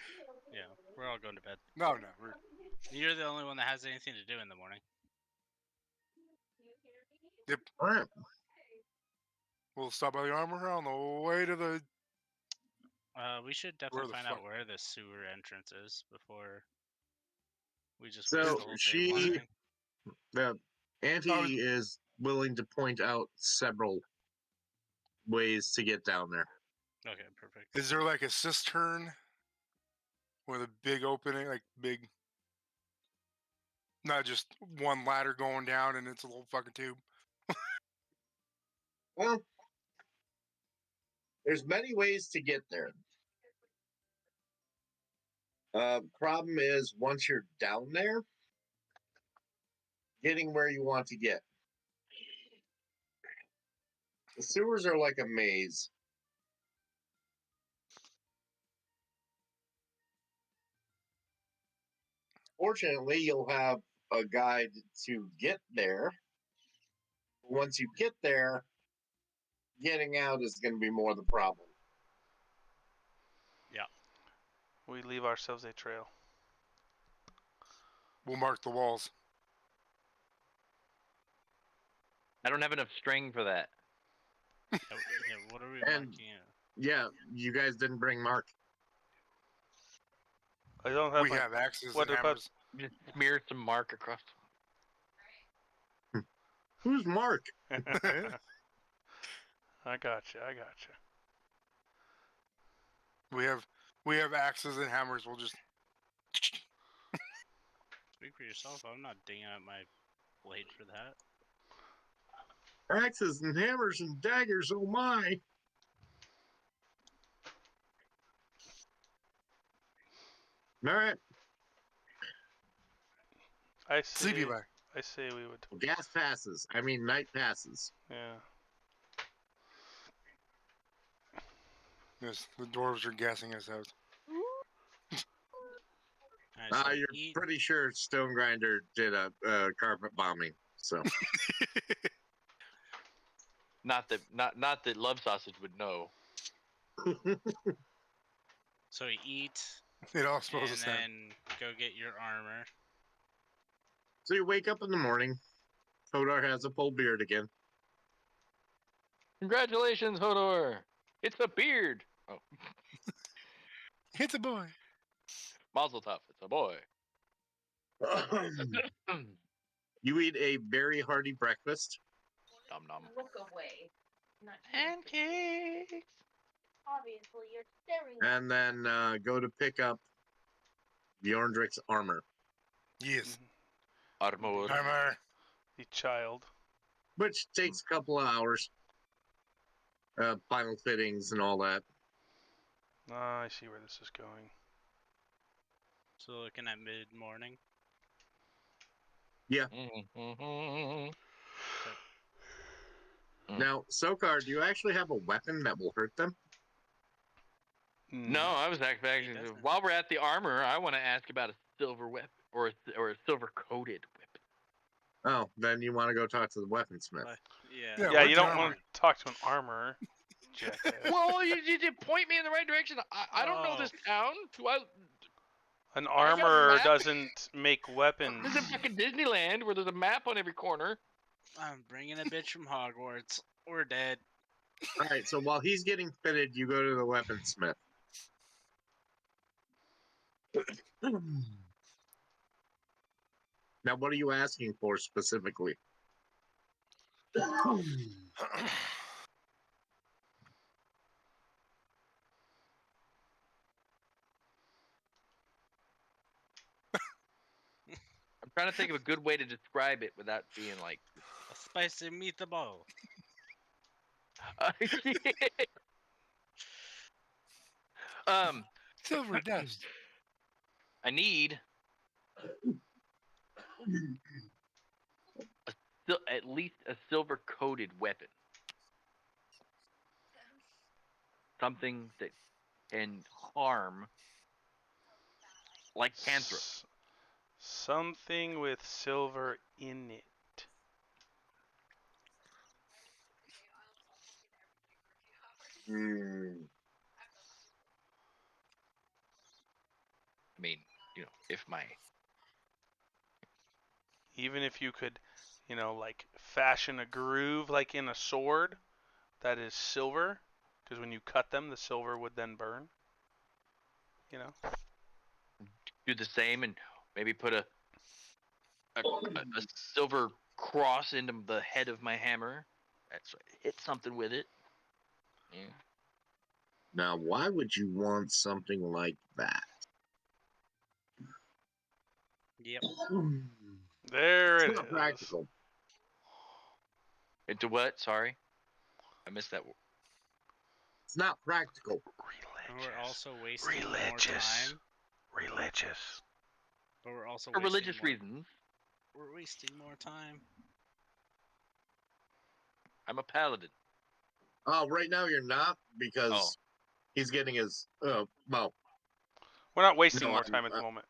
Yeah, we're all going to bed. No. You're the only one that has anything to do in the morning. All right. We'll stop by the armor on the way to the. We should Where definitely the find out fuck- where the sewer entrance is before we just So, waste the whole day she- wandering. The Auntie is willing to point out several ways to get down there. Okay, perfect. Is there like a cistern with a big opening, like big, not just one ladder going down and it's a little fucking tube? Well, there's many ways to get there. Problem is, once you're down there, getting where you want to get. The sewers are like a maze. Fortunately, you'll have a guide to get there. Once you get there, getting out is going to be more the problem. We leave ourselves a trail. We'll mark the walls. I don't have enough string for that. Yeah, what are we And- marking it? Yeah, you guys didn't bring Mark. I don't have We my. have axes what and about- hammers. Just smear some mark across. Who's Mark? I gotcha. We have axes and hammers. We'll just Speak for yourself. I'm not dinging up my blade for that. Axes and hammers and daggers, oh my. All right. I say. sleepy back. I say we would. Gas passes. I mean, night passes. Yeah. Yes, the dwarves are gassing us out. Alright, so You're eat. pretty sure Stone Grinder did a carpet bombing. So Not that Love Sausage would know. So eat, It all smells the and same. then go get your armor. So you wake up in the morning. Hodor has a full beard again. Congratulations, Hodor! It's a beard. Oh, It's a boy. Mazel tov. It's a boy. You eat a very hearty breakfast. Nom nom. Look away. Not Pancakes. Obviously, you're staring. And then go to pick up Bjorndrik's armor, Yes. Armor. Armor. The child. which takes a couple of hours. Final fittings and all that. Ah, I see where this is going. So looking at mid morning. Mm-hmm. Now, Sokar, do you actually have a weapon that will hurt them? No, I was actually doesn't. while we're at the armor, I want to ask about a silver weapon or a silver coated weapon. Oh, then you want to go talk to the weaponsmith. But, yeah. Yeah, Yeah, where's you the don't armor? want to talk to an armorer. Jackass. Well, you point me in the right direction. I don't know this town. Do I? An got a armorer map. doesn't make weapons. This is fucking Disneyland where there's a map on every corner. I'm bringing a bitch from Hogwarts. We're dead. All right, so while he's getting fitted, you go to the weaponsmith. Now, what are you asking for specifically? I'm trying to think of a good way to describe it without being like. A spicy meatball. Silver dust. I need at least a silver coated weapon. Something that can harm, like cantrip. Something with silver in it. I mean, if my Even if you could, like fashion a groove like in a sword that is silver, because when you cut them, the silver would then burn. do the same and maybe put a silver cross into the head of my hammer, that's hit something with it. Yeah. Now, why would you want something like that? Yep. There it It's not is. practical. Into what? Sorry, I missed that. It's not practical. And we're also wasting more Religious. time. Religious. But we're also For wasting religious more, reasons, We're wasting more time. I'm a paladin. Right now you're not because Oh. he's getting his. Well, We're not wasting No, more I'm- time at the moment.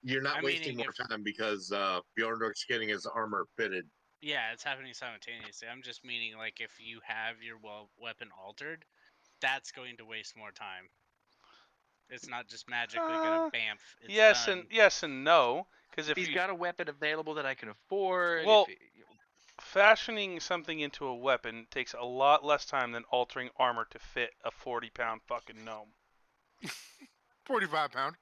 you're not I'm wasting meaning more if- time because Bjorndrik's getting his armor fitted. Yeah, it's happening simultaneously. I'm just meaning like if you have your weapon altered, that's going to waste more time. It's not just magically gonna bamf. It's done. Yes and no. Because If if he's you got a weapon available that I can afford, well, if fashioning something into a weapon takes a lot less time than altering armor to fit a 40-pound fucking gnome. 45 pound.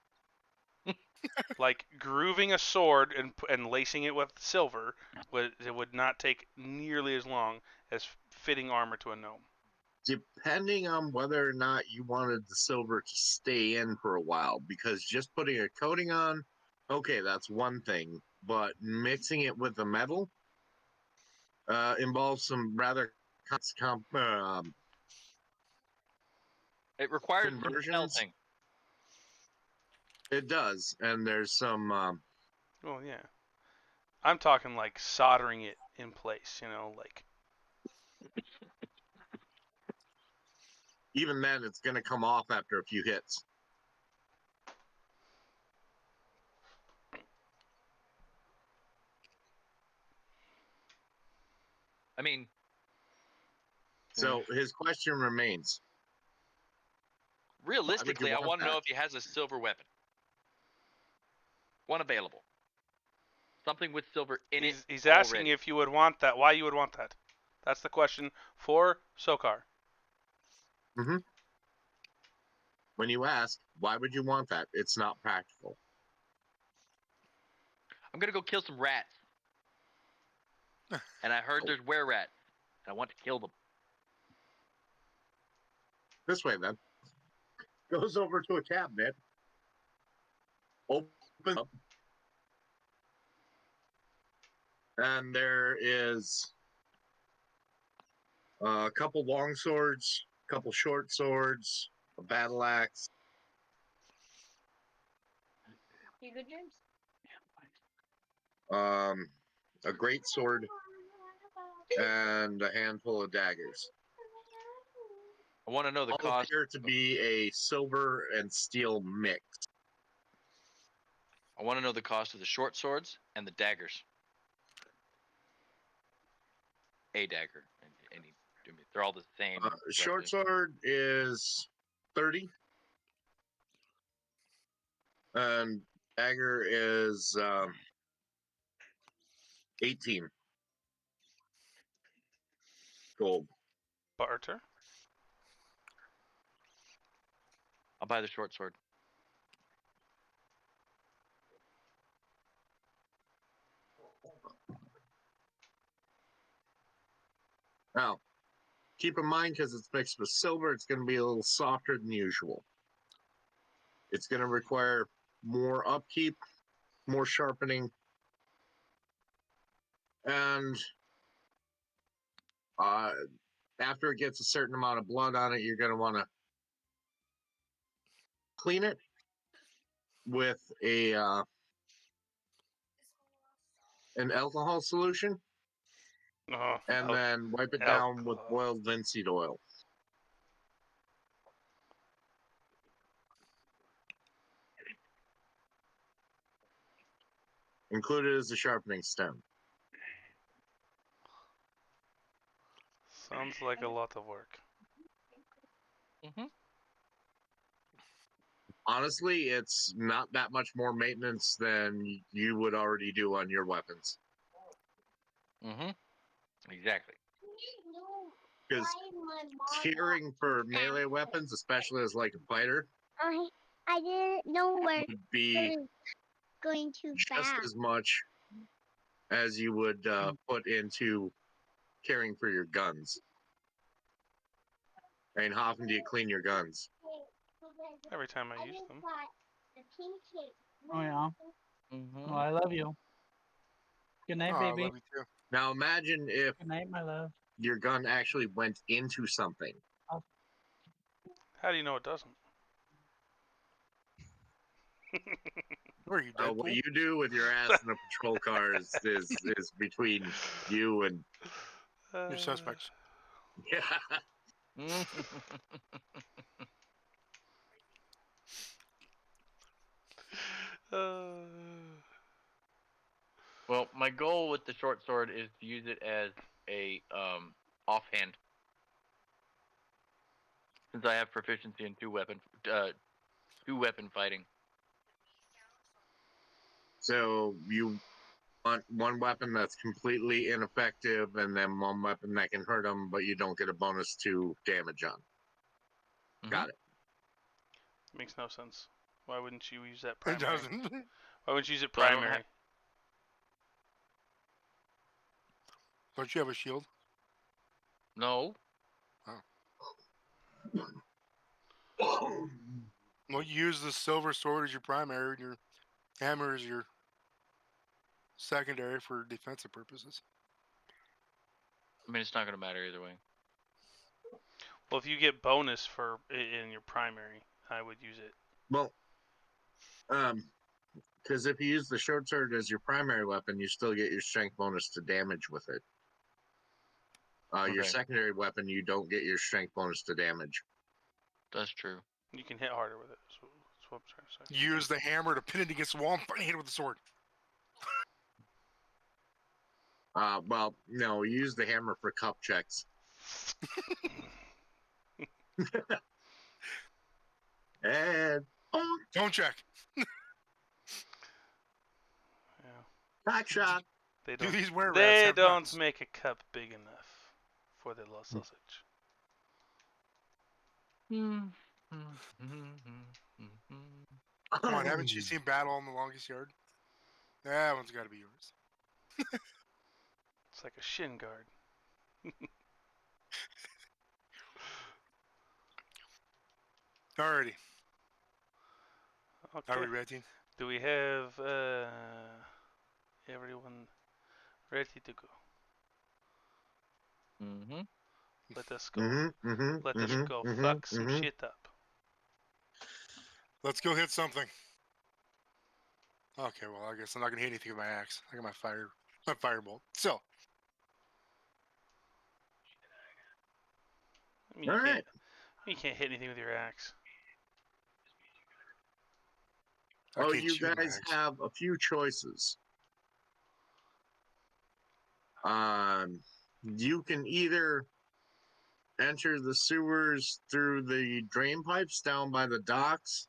Like grooving a sword and lacing it with silver, it would not take nearly as long as fitting armor to a gnome. Depending on whether or not you wanted the silver to stay in for a while, because just putting a coating on, okay, that's one thing, but mixing it with the metal involves some rather it requires some conversions. smelting. It does, and there's some Well, yeah. I'm talking like soldering it in place, like. even then it's going to come off after a few hits. I mean, So his question remains. realistically, I want want to know that? if he has a silver weapon. One available. Something with silver in it. He's asking already. if you would want that. Why you would want that? That's the question for Sokar. Mm-hmm. When you ask, why would you want that? It's not practical. I'm gonna go kill some rats. And I heard there's were rats. And I want to kill them. This way, then. Goes over to a cabinet. Opens up. And there is a couple long swords, a couple short swords, a battle axe. You good, James? A great sword, and a handful of daggers. I want to know the All cost. appear to be a silver and steel mix. I want to know the cost of the short swords and the daggers. A dagger. They're all the same. Short roughly. sword is 30. And dagger is 18 gold. Barter. I'll buy the short sword. Now, keep in mind, because it's mixed with silver, it's going to be a little softer than usual. It's going to require more upkeep, more sharpening, and after it gets a certain amount of blood on it, you're going to want to clean it with an alcohol solution, and then wipe it down with boiled linseed oil. Included is a sharpening stem. Sounds like a lot of work. Mm-hmm. Honestly, it's not that much more maintenance than you would already do on your weapons. Mm-hmm. Exactly. Because caring for melee weapons, especially as like a fighter, I didn't know where would be going too just fast. as much as you would put into caring for your guns. I mean, how often do you clean your guns? Every time I use them. Oh yeah. Mm-hmm. Oh, I love you. Good night, Oh, I baby. love you too. Now imagine if Good night, my love. your gun actually went into something. How do you know it doesn't? Where are you, Deadpool? What you do with your ass in a patrol car is between you and Your suspects. yeah. Well, my goal with the short sword is to use it as a offhand, since I have proficiency in two weapon fighting. So you want one weapon that's completely ineffective, and then one weapon that can hurt them, but you don't get a bonus to damage on. Got it. Makes no sense. Why wouldn't you use that It primary? doesn't. Why wouldn't you use it So I don't primary? Don't you have a shield? No. Well, you use the silver sword as your primary, and your hammer is your secondary for defensive purposes. I mean, it's not gonna matter either way. Well, if you get bonus for in your primary, I would use it. Well, because if you use the short sword as your primary weapon, you still get your strength bonus to damage with it. Your Okay. secondary weapon, you don't get your strength bonus to damage. That's true. You can hit harder with it. That's what I'm trying to say. Use the hammer to pin it against the wall and hit it with the sword. Well, no, use the hammer for cup checks. And Don't check. Yeah. back shot. They Do don't. these were rats They have don't nuts? make a cup big enough for the lost sausage. Come on, haven't you seen Battle on the Longest Yard? That one's got to be yours. It's like a shin guard. Alrighty. Okay. Are we ready? Do we have everyone ready to go? Mm-hmm. Let us go. Mm-hmm, Let us go fuck some shit up. Let's go hit something. Okay, well, I guess I'm not gonna hit anything with my axe. I got my firebolt. So, I mean, All right. you can't hit anything with your axe. I Oh, can't you shoot my guys axe. have a few choices. You can either enter the sewers through the drain pipes down by the docks,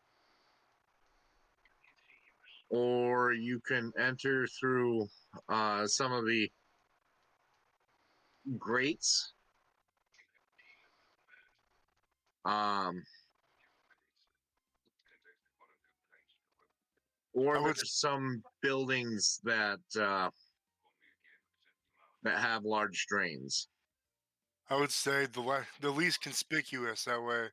or you can enter through some of the grates. Or I would- there's some buildings that have large drains. I would say the least conspicuous. That way,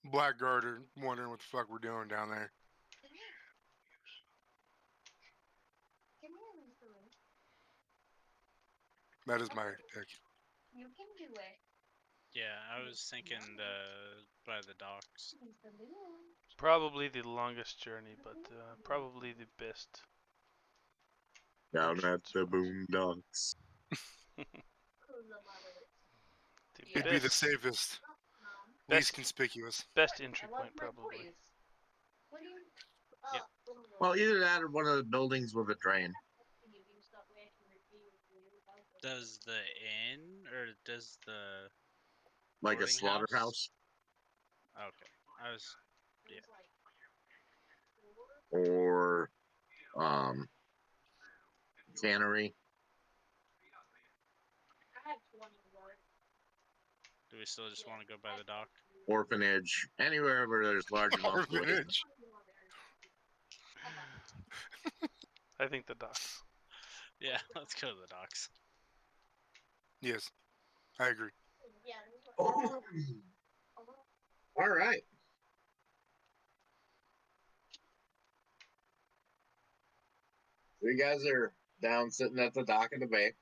Blackguard are wondering what the fuck we're doing down there. Come here. Come here, Mr. Lou. That is my pick. You can do it, Yeah, I was thinking by the docks. Mr. Lou. Probably the longest journey, but probably the best. Down at the boondocks. It'd be the safest, least conspicuous. Best entry point, probably. What do you? Yep. Well, either that or one of the buildings with a drain. Does the inn or does the Like a boarding slaughterhouse. house? Okay, I was. Yeah. Or cannery. Do we still just want to go by the dock? Orphanage. Anywhere where there's large amounts of waste. Orphanage. I think the docks. Yeah, let's go to the docks. Yes, I agree. All right. So you guys are down sitting at the dock of the bay.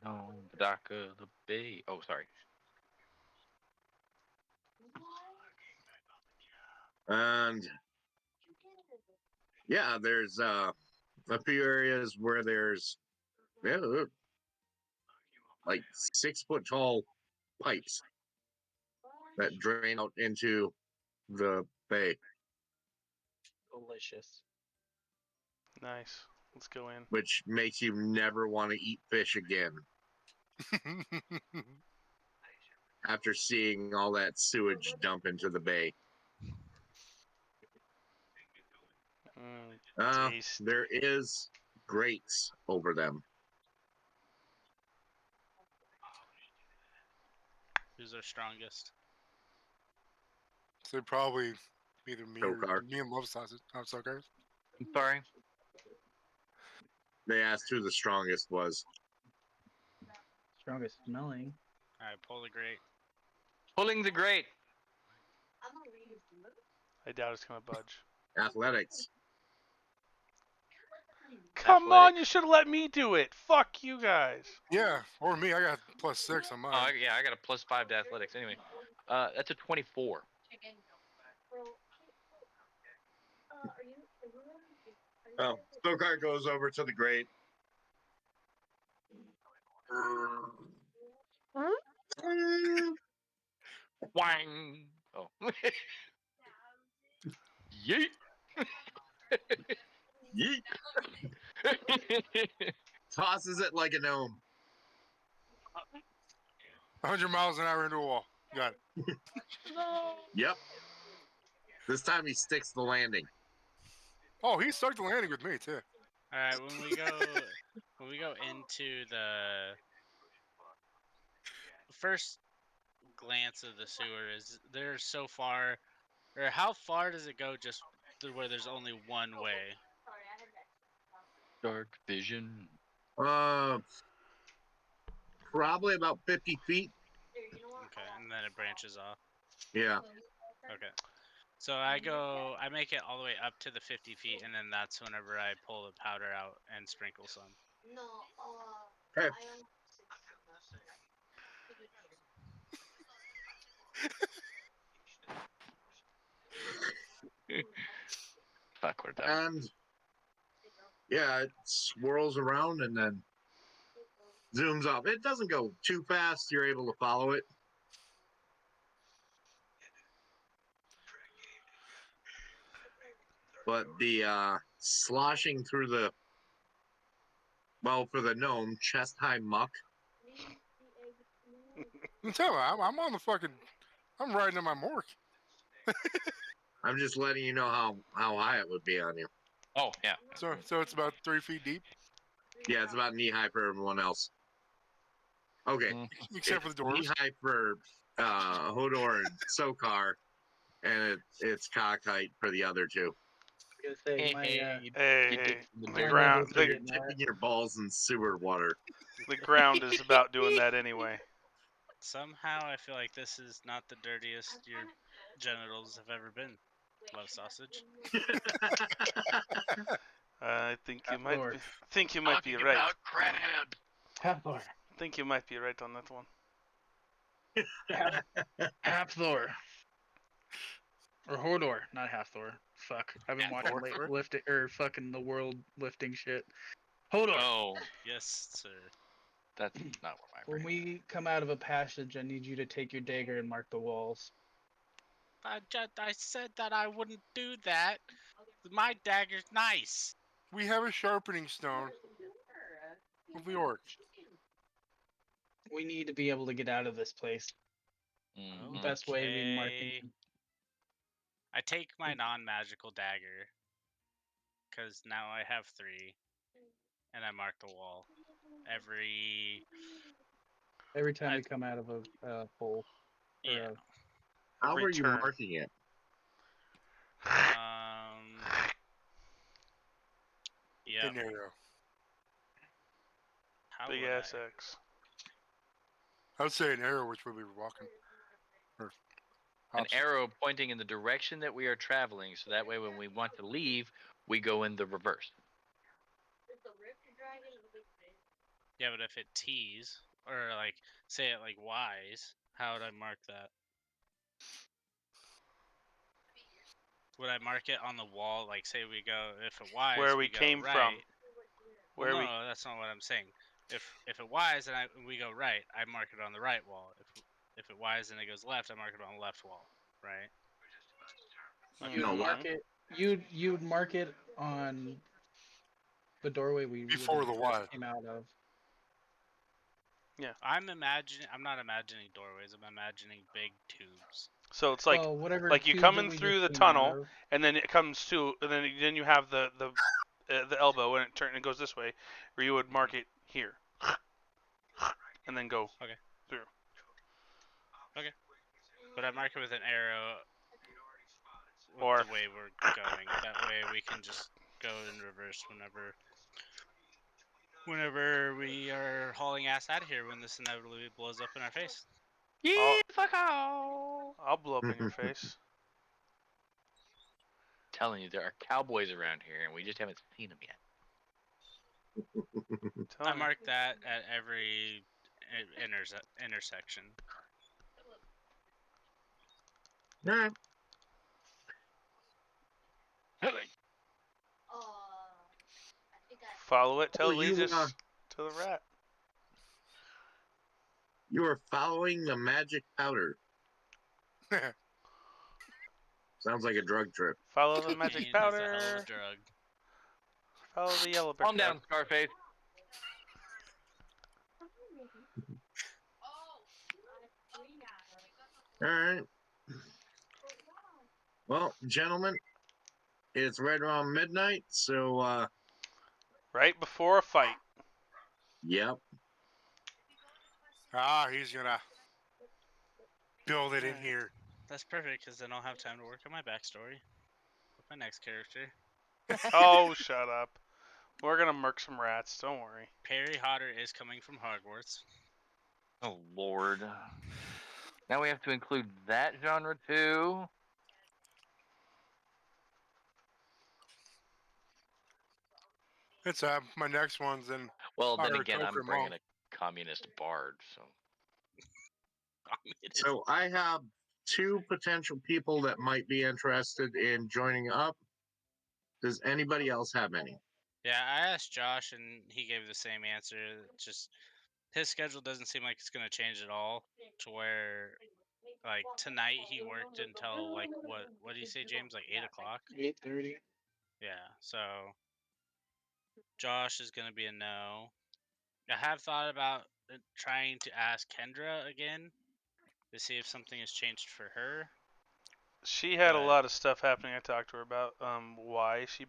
On the dock of the bay. Oh, sorry. And yeah, there's a few areas where there's like 6 foot tall pipes that drain out into the bay. Delicious. Nice. Let's go in. which makes you never want to eat fish again after seeing all that sewage dump into the bay. Taste. There is grates over them. Who's our strongest? So probably either me or Dokar. me and Love Sausage. Suckers. I'm sorry. They asked who the strongest was. Strongest smelling. All right, pull the grate. Pulling the grate. I'm gonna read his book. I doubt it's gonna budge. Athletics. Come on, you should have let me do it. Fuck you guys. Yeah, or me. I got +6 on mine. Oh, yeah, I got a +5 to athletics. Anyway, that's a 24. Are you? Oh, Dokar goes over to the grate. Wang. Oh. Yeet. Yeet. Tosses it like a gnome. 100 miles an hour into a wall. Got it. Yep. This time he sticks the landing. Oh, he stuck the landing with me too. All right, when we go into the first glance of the sewer, is there so far, or how far does it go just where there's only one way? Dark vision. Probably about 50 feet. Okay, and then it branches off. Yeah. Okay. So I make it all the way up to the 50 feet, and then that's whenever I pull the powder out and sprinkle some. No. Okay. Backward down. And yeah, it swirls around and then zooms off. It doesn't go too fast. You're able to follow it. But the sloshing through the, well, for the gnome, chest high muck. I'm telling you, I'm on the fucking. I'm riding on my mork. I'm just letting you know how high it would be on you. Oh, yeah. So it's about 3 feet deep, Yeah, it's about knee high for everyone else. Okay. except for the Knee doors. high for Hodor and Sokar, and it's cock height for the other two. I was gonna say, my, Hey, The my the dirt. ground, levels are getting high. Dipping your balls in sewer water. the ground is about doing that anyway. Somehow I feel like this is not the dirtiest your genitals have ever been. Love sausage. I think you might Lord. be right. About crab. Hathor. I think you might be right on that one. Hathor. Or Hodor, not Hathor. Fuck. I've been watching Hathor. lifting or fucking the world lifting shit. Hodor. Oh, Yes, sir. that's not what my When brain. we come out of a passage, I need you to take your dagger and mark the walls. I said that I wouldn't do that. My dagger's nice. We have a sharpening stone of the orc. We need to be able to get out of this place. Mhm. Best way would be Okay. marking. I take my non-magical dagger, because now I have 3, and I mark the wall. Every time I- we come out of a hole. Or Yeah. How are you Return. marking it? Yeah. An arrow. How Big would ass I? X. I would say an arrow, which would be walking. Or An opposite. arrow pointing in the direction that we are traveling, so that way when we want to leave, we go in the reverse. Yeah, but if it T's, or like, say it like Y's, how would I mark that? Would I mark it on the wall? Like, say we go, if it Y's, Where we go came right. from. Well, Where no, we no, that's not what I'm saying. If it Y's and we go right, I mark it on the right wall. If it Y's and it goes left, I mark it on the left wall. Right? You'd No, mark it. You'd mark it on The doorway we Before the what? came out of. I'm not imagining doorways. I'm imagining big tubes. So it's like Well, whatever like you tube come that in we through just the came out tunnel, of. and then it comes to, and then you have the elbow, and it goes this way, where you would mark it here, and then go Okay. through. But I mark it with an arrow with Or- the way we're going. That way we can just go in reverse whenever we are hauling ass out of here when this inevitably blows up in our face. Yeah, fuck off. I'll blow up in your face. Telling you, there are cowboys around here, and we just haven't seen them yet. I Telling you. mark that at every intersection. All right. I think I Follow it till Well, it leads you, us to the rat. You are following the magic powder. Sounds like a drug trip. Follow the magic Cocaine is a hell of powder. a drug. Follow the yellow brick Calm down, road. Scarface. All right. Well, gentlemen, it's right around midnight, so Right before a fight. yep. He's gonna build it in Alright. here. That's perfect because then I'll have time to work on my backstory with my next character. Oh, shut up. We're gonna murk some rats. Don't worry. Perry Hodder is coming from Hogwarts. Oh, Lord. Now we have to include that genre, too? It's my next one's in Well, then Fire again, I'm Toker bringing Monk. a communist bard, so... So I have two potential people that might be interested in joining up. Does anybody else have any? Yeah, I asked Josh and he gave the same answer. It's just his schedule doesn't seem like it's gonna change at all. To where, like tonight he worked until like what do you say, James? Like 8 o'clock. 8:30. Yeah, so Josh is gonna be a no. I have thought about trying to ask Kendra again to see if something has changed for her. She had a But- lot of stuff happening. I talked to her about why she